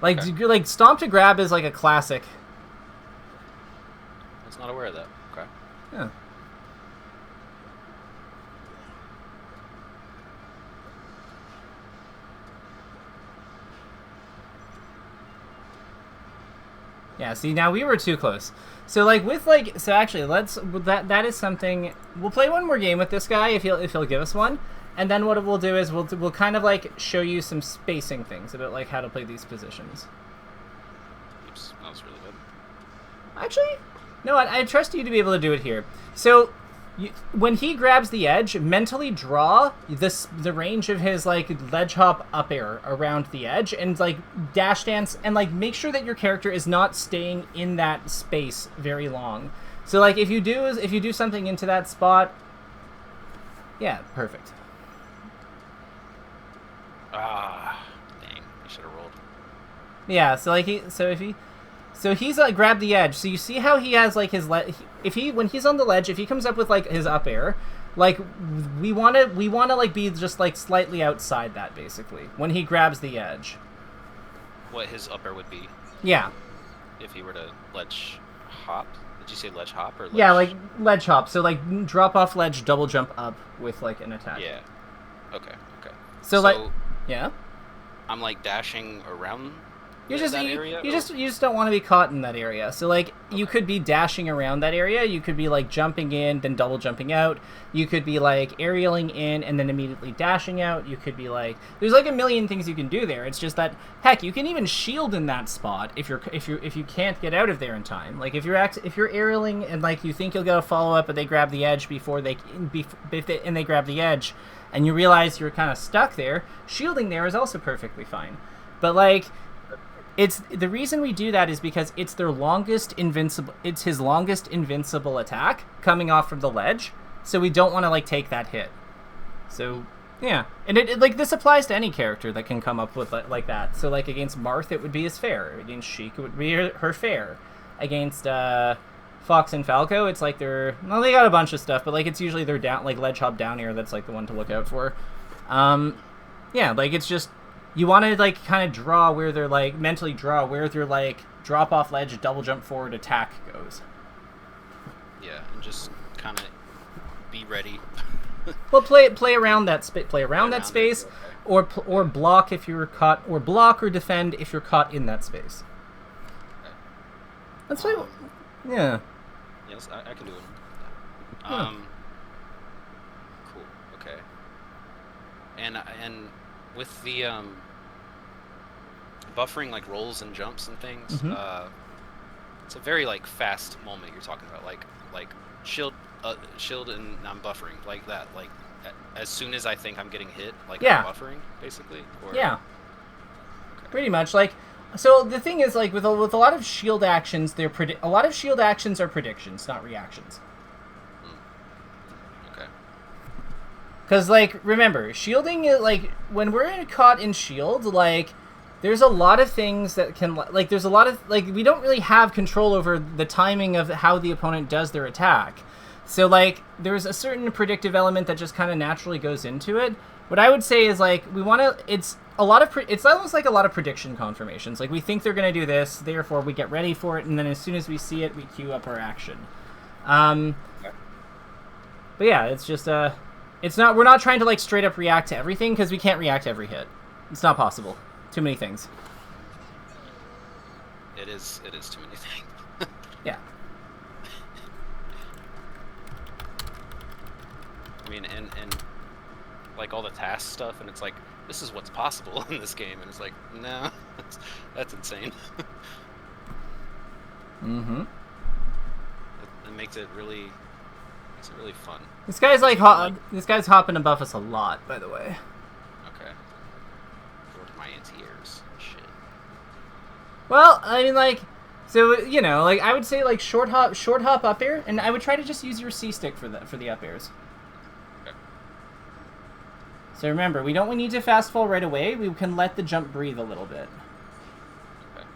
Like, okay. Like stomp to grab is like a classic. I was not aware of that. Okay. Yeah. Yeah, see, now we were too close. So, like, with, like... So, actually, that is something... We'll play one more game with this guy if he'll give us one. And then what we'll do is we'll kind of, like, show you some spacing things about, like, how to play these positions. Oops, that was really good. Actually, no, I trust you to be able to do it here. So... when he grabs the edge, mentally draw the range of his, like, ledge hop up air around the edge and, like, dash dance and, like, make sure that your character is not staying in that space very long. So, like, if you do something into that spot, yeah, perfect. Ah, dang, I should have rolled. Yeah, so, like, So he's like grabbed the edge. So you see how he has like his when he's on the ledge, if he comes up with like his up air, like we want to like be just like slightly outside that basically when he grabs the edge. What his up air would be? Yeah. If he were to ledge hop, did you say ledge hop or ledge? Yeah, like ledge hop. So like drop off ledge, double jump up with like an attack. Yeah. Okay. So like, yeah. I'm like dashing around. You just don't want to be caught in that area. So like you could be dashing around that area. You could be like jumping in, then double jumping out. You could be like aerialing in and then immediately dashing out. You could be like there's like a million things you can do there. It's just that heck, you can even shield in that spot if you can't get out of there in time. Like if you're aerialing and like you think you'll get a follow up, but they grab the edge and they grab the edge, and you realize you're kind of stuck there. Shielding there is also perfectly fine, but like. It's the reason we do that is because it's their longest invincible. It's his longest invincible attack coming off from the ledge, so we don't want to like take that hit. So yeah, and it like this applies to any character that can come up with like that. So like against Marth, it would be his fair. Against Sheik, it would be her fair. Against Fox and Falco, it's like they got a bunch of stuff, but like it's usually their down like ledge hop down air that's like the one to look out for. Yeah, like it's just. You want to, like, kind of draw where they're, like, mentally draw where their, like, drop-off ledge, double jump forward attack goes. Yeah, and just kind of be ready. Well, play around that space, okay. or block if you're caught, or block or defend if you're caught in that space. Okay. That's why, yeah. Yes, I can do it. Yeah. Cool. Okay. And with the buffering like rolls and jumps and things, it's a very like fast moment you're talking about, like shield and I'm buffering like that, like as soon as I think I'm getting hit, like I'm buffering basically. Or... Yeah. Okay. Pretty much like. So the thing is, like with a lot of shield actions, a lot of shield actions are predictions, not reactions. Okay. Because, like, remember, shielding, like, when we're caught in shield, like, there's a lot of things that can, like, there's a lot of, like, we don't really have control over the timing of how the opponent does their attack. So, like, there's a certain predictive element that just kind of naturally goes into it. What I would say is, like, we want to, it's almost like a lot of prediction confirmations. Like, we think they're going to do this, therefore we get ready for it, and then as soon as we see it, we queue up our action. But yeah, it's just, we're not trying to, like, straight up react to everything, because we can't react to every hit. It's not possible. Too many things. It is too many things. Yeah. I mean, and like, all the task stuff, and it's like, this is what's possible in this game, and it's like, no, that's insane. Mm-hmm. It makes it really fun. This guy's like this guy's hopping above us a lot, by the way. Okay. Lord, my anti-airs. Shit. Well, I mean, like, so you know, like I would say like short hop up air, and I would try to just use your C stick for the up airs. Okay. So remember, we don't need to fast fall right away. We can let the jump breathe a little bit. Okay.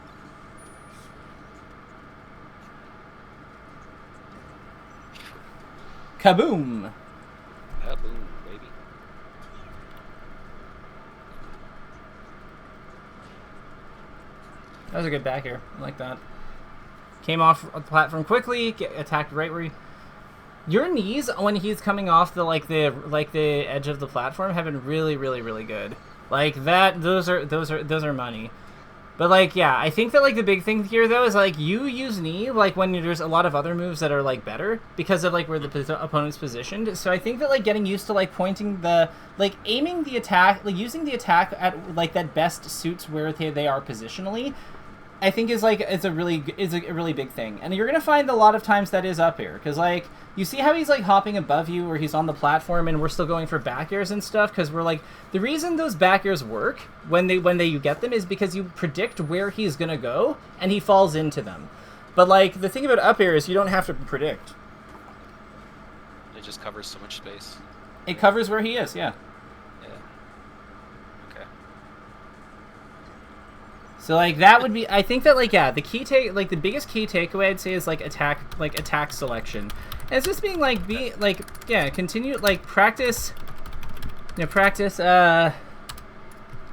Kaboom! Kaboom, baby. That was a good back air. I like that. Came off the platform quickly, attacked right where he... Your knees, when he's coming off the edge of the platform, have been really, really, really good. Like that, those are money. But, like, yeah, I think that, like, the big thing here, though, is, like, you use knee, like, when there's a lot of other moves that are, like, better because of, like, where the opponent's positioned. So I think that, like, getting used to, like, pointing the, like, aiming the attack, like, using the attack at, like, that best suits where they are positionally, I think is, like, is a really big thing. And you're going to find a lot of times that is up here. Because, like, you see how he's, like, hopping above you or he's on the platform and we're still going for back airs and stuff? Because we're, like, the reason those back airs work when you get them is because you predict where he's going to go and he falls into them. But, like, the thing about up air is you don't have to predict. It just covers so much space. It covers where he is, yeah. So, like, that would be, I think that, like, yeah, the biggest key takeaway I'd say is, like, attack selection. And it's just being, like, continue, like, practice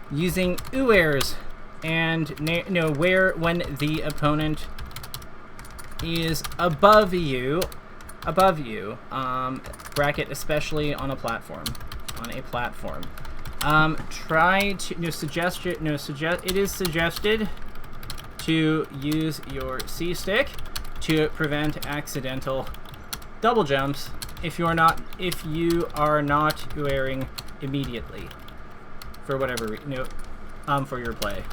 using airs and, where, when the opponent is above you, bracket, especially on a platform. Try to it is suggested to use your C stick to prevent accidental double jumps if you are not wearing immediately for whatever for your play.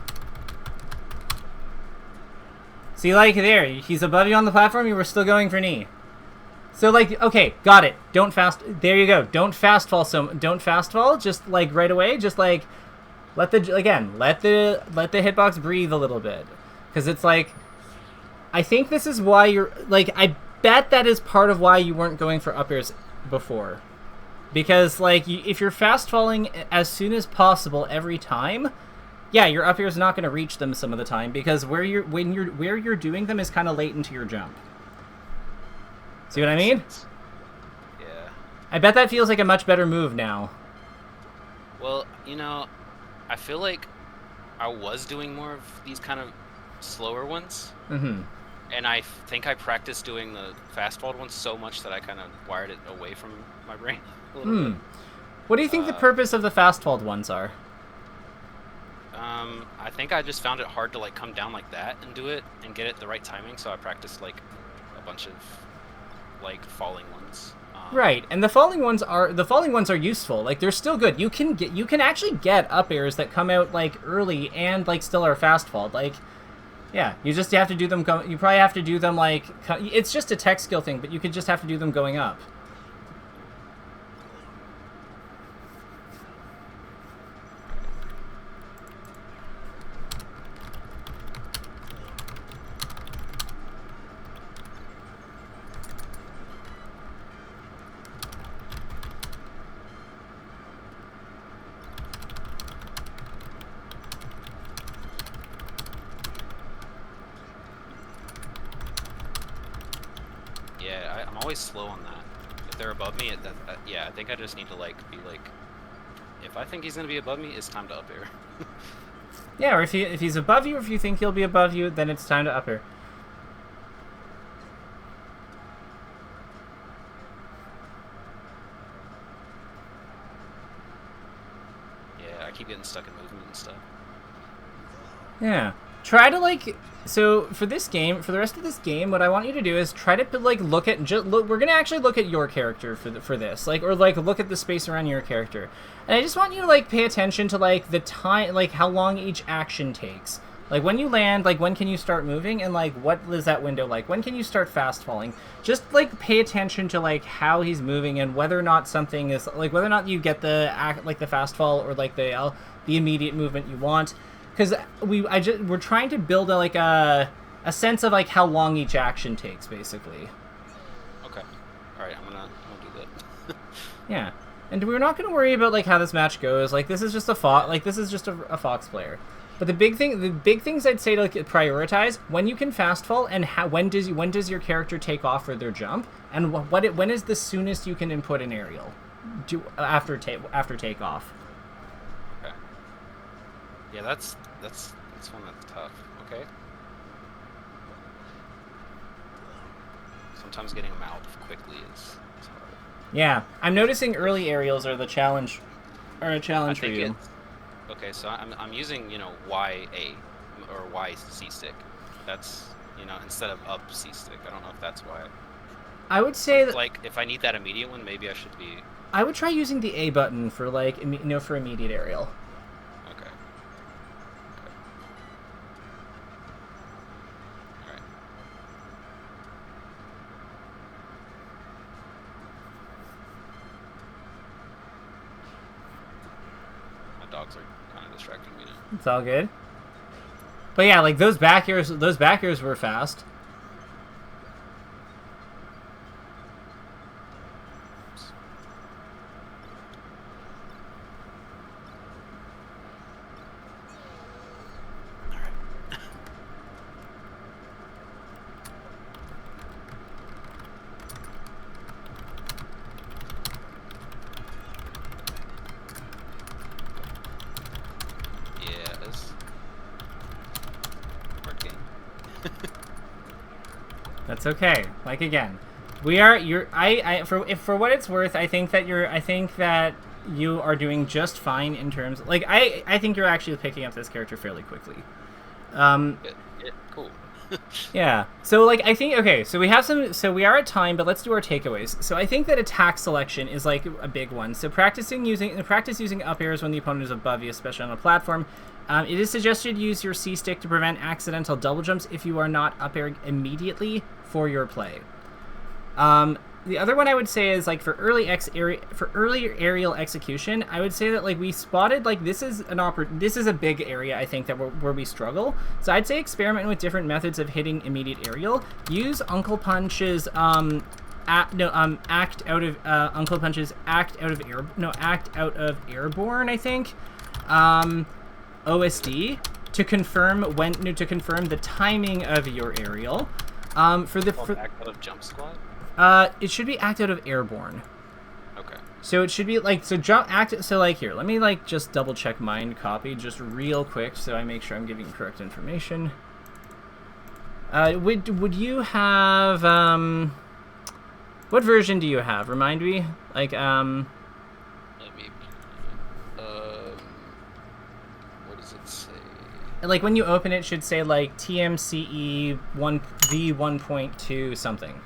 See, like, there, he's above you on the platform, you were still going for knee. So, like, okay, got it. There you go. Don't fast fall. Just, like, right away. Just, like, let the hitbox breathe a little bit. Because it's, like, I think this is why you're, like, I bet that is part of why you weren't going for up airs before. Because, like, if you're fast falling as soon as possible every time, yeah, your up air's not going to reach them some of the time. Because where you're doing them is kind of late into your jump. See what I mean? Yeah. I bet that feels like a much better move now. Well, I feel like I was doing more of these kind of slower ones. Mm-hmm. And I think I practiced doing the fast-followed ones so much that I kind of wired it away from my brain a little bit. What do you think the purpose of the fast-followed ones are? I think I just found it hard to, like, come down like that and do it and get it the right timing, so I practiced, like, a bunch of, like, falling ones. Right, and the falling ones are useful. Like, they're still good. You can actually get up airs that come out, like, early and, like, still are fast fall. Like, yeah, you just have to do them. You probably have to do them, like, it's just a tech skill thing, but you could just have to do them going up. Yeah, I'm always slow on that. If they're above me, yeah, I think I just need to, like, be like, if I think he's gonna be above me, it's time to up air. Yeah, or if he's above you, or if you think he'll be above you, then it's time to up air. Yeah, I keep getting stuck in movement and stuff. Yeah. Try to, like, so for this game, for the rest of this game, what I want you to do is try to, like, look at, we're gonna actually look at your character for this, like, or, like, look at the space around your character. And I just want you to, like, pay attention to, like, the time, like, how long each action takes. Like, when you land, like, when can you start moving, and, like, what is that window like? When can you start fast falling? Just, like, pay attention to, like, how he's moving and whether or not something is, like, whether or not you get the fast fall or, like, the immediate movement you want. Because we're trying to build a sense of, like, how long each action takes, basically. Okay. All right, I'm gonna do that. Yeah, and we're not gonna worry about, like, how this match goes. Like, this is just a Fox player. But the big things I'd say to, like, prioritize when you can fast fall and when does your character take off for their jump, and when is the soonest you can input an aerial after takeoff. Okay. Yeah, that's one that's tough. Okay. Sometimes getting them out quickly is hard. Yeah, I'm noticing early aerials are a challenge for you. Okay, so I'm using, YA or Y C stick. That's, you know, instead of up C stick. I don't know if that's why. I would say that, like, if I need that immediate one, maybe I should be. I would try using the A button for like for immediate aerial. Okay. All right. My dogs are kind of distracting me now. It's all good. But yeah, like those back airs were fast. That's okay. Like again, we are for what it's worth, I think that you are doing just fine in terms like I think you're actually picking up this character fairly quickly. Yeah, cool. Yeah. So like I think okay, so we are at time, but let's do our takeaways. So I think that attack selection is like a big one. So practice using up airs when the opponent is above you, especially on a platform. It is suggested use your C stick to prevent accidental double jumps if you are not up airing immediately for your play. The other one I would say is like for early aerial execution, I would say that like we spotted like this is a big area I think that where we struggle. So I'd say experiment with different methods of hitting immediate aerial. Use Uncle Punch's act out of airborne, I think. OSD to confirm the timing of your aerial. Act out of jump squad? It should be act out of airborne. Okay. So it should be like so like here. Let me like just double check mind copy just real quick so I make sure I'm giving correct information. Would you have what version do you have? Remind me. Like Let me. What does it say? Like when you open it, should say like TMCE 1V1.2 something.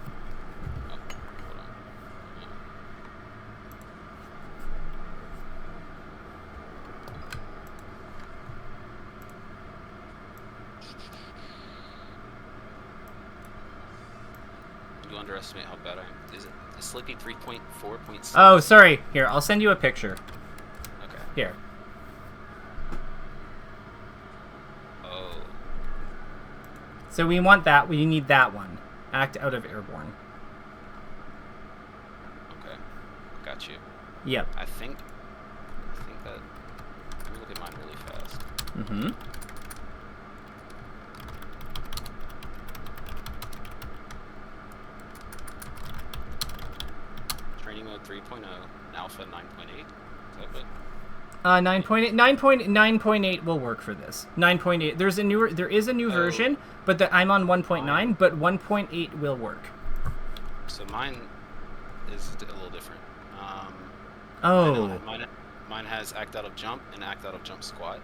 You underestimate how bad I am. Is it Slippy 3.4.6? Oh, sorry. Here, I'll send you a picture. Okay. Here. Oh. So we want that. We need that one. Act out of airborne. Okay. Got you. Yep. I think that. Let me look at mine really fast. Mm-hmm. Training mode 3.0, alpha 9.8. Is that what? 9.8. 9.8 will work for this. 9.8. There is a new version, but I'm on 1.9. But 1.8 will work. So mine is a little different. Oh. Mine has act out of jump and act out of jump squat.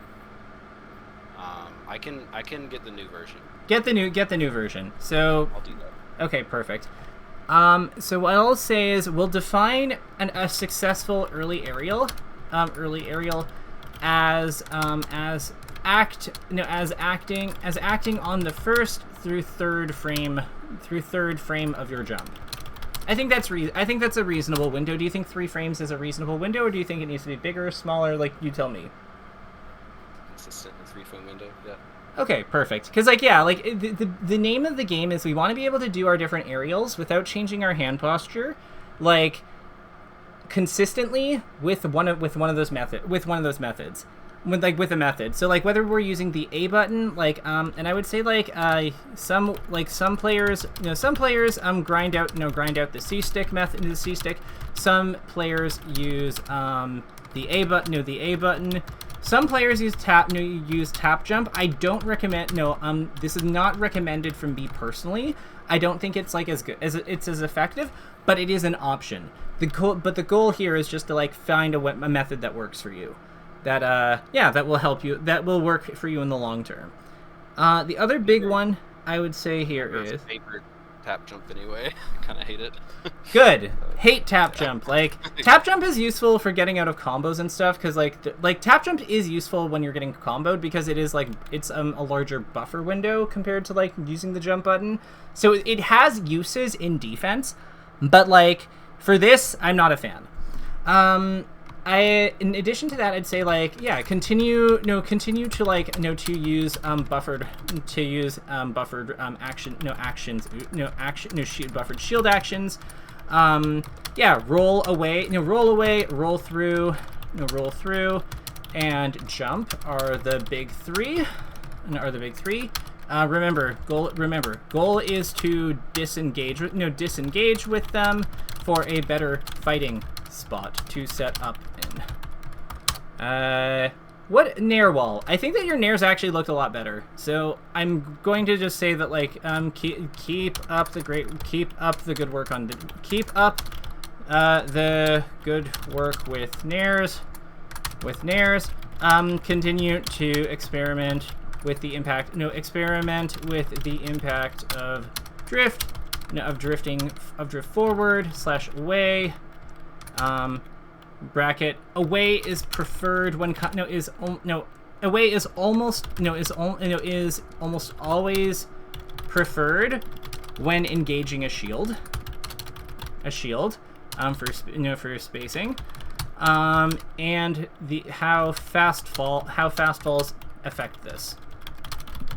I can get the new version. Get the new version. So. I'll do that. Okay, perfect. So what I'll say is we'll define a successful early aerial as acting on the first through third frame of your jump. I think that's a reasonable window. Do you think 3 frames is a reasonable window, or do you think it needs to be bigger or smaller? Like, you tell me. Consistent in 3-frame window. Yeah. Okay, perfect. Because, like, yeah, like, the name of the game is we want to be able to do our different aerials without changing our hand posture, like, consistently with one of those methods. With a method. So, like, whether we're using the A button, like, and I would say, like, some players grind out the C stick method, the C stick. Some players use, the A button. Some players use tap jump. I don't recommend. This is not recommended from me personally. I don't think it's like as good as it's as effective, but it is an option. The goal here is just to like find a method that works for you, that will help you, that will work for you in the long term. The other big one I would say here That's is favorite tap jump anyway. I kind of hate it. good. Hate tap jump. Like tap jump is useful for getting out of combos and stuff because like tap jump is useful when you're getting comboed because it is like it's a larger buffer window compared to like using the jump button. So it has uses in defense, but like for this, I'm not a fan. In addition to that, I'd say like continue to like to use buffered buffered shield actions. Roll away, roll through, and jump are the big three. Remember, goal is to disengage with them for a better fighting spot to set up in. What nair wall? I think that your nairs actually looked a lot better. So I'm going to just say that like keep up the good work with nairs. Continue to experiment with the impact. Of drift. Of drift forward / away. Bracket away is preferred when away is almost always preferred when engaging a shield for spacing, and how fast falls affect this.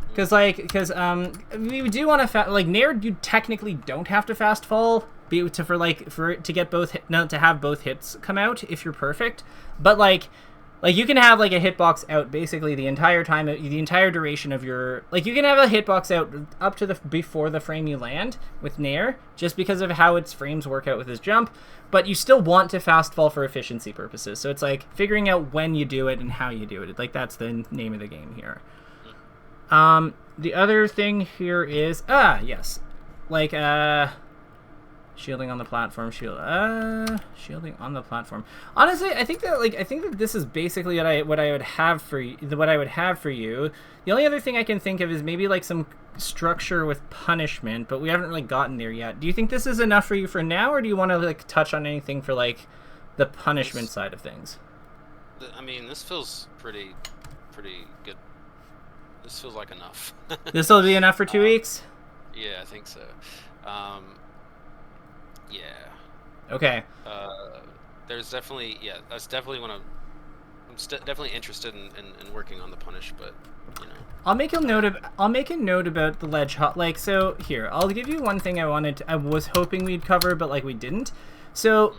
Because we do want to like nair, you technically don't have to fast fall to get both to have both hits come out if you're perfect, but like you can have like a hitbox out basically the entire time, the entire duration of your you can have a hitbox out up to before the frame you land with nair just because of how its frames work out with his jump, but you still want to fast fall for efficiency purposes. So it's like figuring out when you do it and how you do it. Like that's the name of the game here. The other thing here is shielding on the platform. Shielding on the platform. Honestly, I think that this is basically what I would have for you. The only other thing I can think of is maybe like some structure with punishment, but we haven't really gotten there yet. Do you think this is enough for you for now, or do you want to like touch on anything for like the punishment side of things? I mean, this feels pretty good. This feels like enough. This will be enough for 2 weeks? Yeah, I think so. Yeah. Okay. There's definitely, that's definitely one of. I'm definitely interested in working on the punish, but I'll make a note about the ledge hop. Like, so here, I'll give you one thing I was hoping we'd cover, but like we didn't. So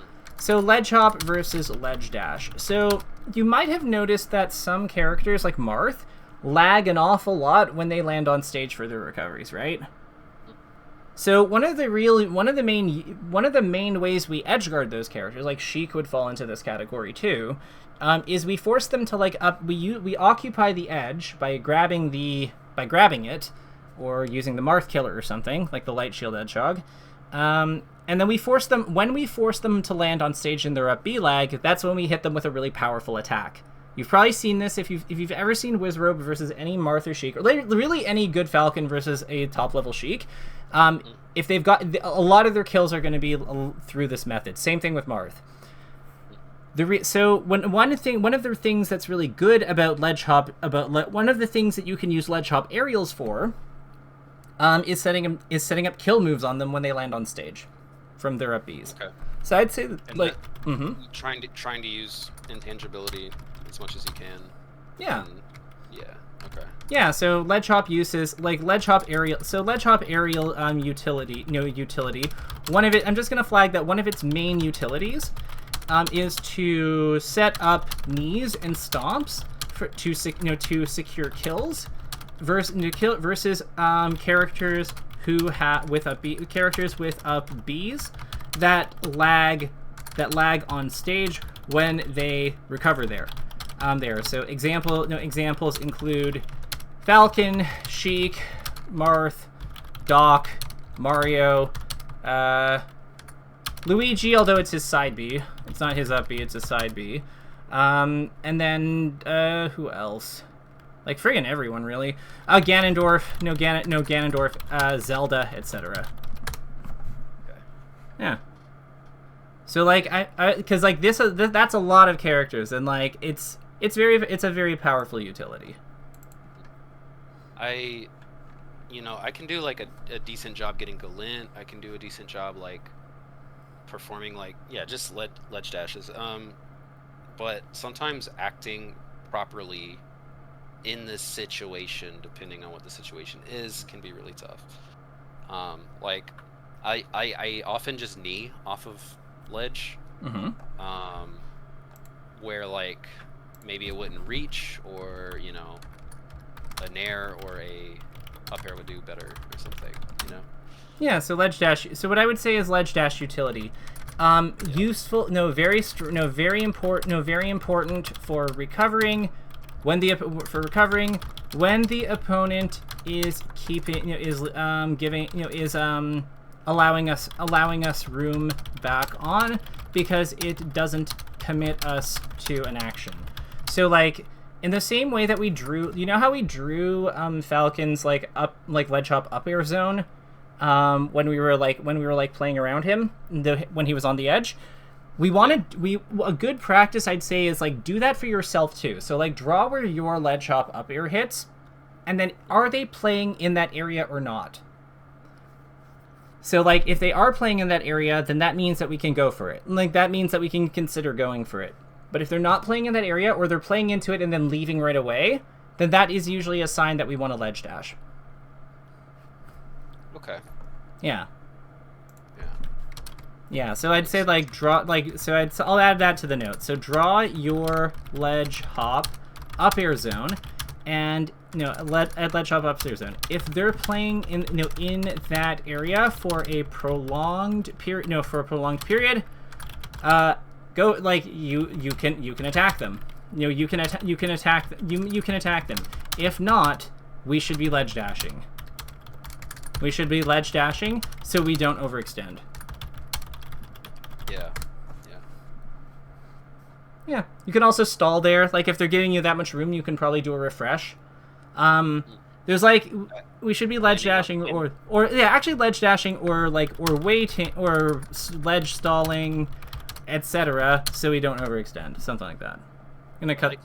ledge hop versus ledge dash. So you might have noticed that some characters like Marth lag an awful lot when they land on stage for their recoveries, right? So one of the main ways we edgeguard those characters, like Sheik would fall into this category too, is we force them to like we occupy the edge by grabbing it, or using the Marth killer or something like the light shield hedgehog, and then we force them to land on stage in their up B lag. That's when we hit them with a really powerful attack. You've probably seen this if you've ever seen Wizrobe versus any Marth or Sheik, or really any good Falcon versus a top level Sheik. If they've got a lot of their kills are going to be through this method. Same thing with Marth. So one of the things that's really good about ledge hop, one of the things that you can use ledge hop aerials for, is setting up kill moves on them when they land on stage from their up Bs. Okay. So I'd say that, trying to use intangibility as much as you can. Yeah. Okay. Yeah, so ledge hop uses like ledge hop aerial. So ledge hop aerial utility. One of it. I'm just gonna flag that one of its main utilities is to set up knees and stomps to secure kills versus characters who with up Bs that lag on stage when they recover there. So examples include Falcon, Sheik, Marth, Doc, Mario, Luigi, although it's his side B. It's not his up B, it's his side B. And then, who else? Like friggin' everyone, really. Ganondorf, no Ganondorf, Zelda, etc. Okay. Yeah. So like because like that's a lot of characters, and like it's a very powerful utility. I can do like a decent job getting Galint. I can do a decent job like performing like just ledge dashes. But sometimes acting properly in this situation, depending on what the situation is, can be really tough. Like I often just knee off of ledge. Mm-hmm. Where like maybe it wouldn't reach, or a nair or a up air would do better or something, Yeah, so ledge dash. So what I would say is ledge dash utility. Useful, very important for recovering when the opponent is keeping allowing us room back on, because it doesn't commit us to an action. So like in the same way that we drew, how we drew Falcon's like ledge hop up air zone when we were playing around him when he was on the edge. A good practice, I'd say, is like do that for yourself too. So like draw where your ledge hop up air hits, and then are they playing in that area or not? So like if they are playing in that area, then that means that we can go for it. Like that means that we can consider going for it. But if they're not playing in that area, or they're playing into it and then leaving right away, then that is usually a sign that we want to ledge dash. Okay. Yeah. Yeah, so I'd say like draw I'll add that to the note. So draw your ledge hop up air zone, and ledge hop up air zone. If they're playing in that area for a prolonged period, go like you can attack them. You can attack them. If not, we should be ledge dashing. We should be ledge dashing so we don't overextend. Yeah, you can also stall there. Like if they're giving you that much room, you can probably do a refresh. There's like we should be ledge dashing actually ledge dashing or waiting or ledge stalling, etc. so we don't overextend. Something like that. I'm gonna cut.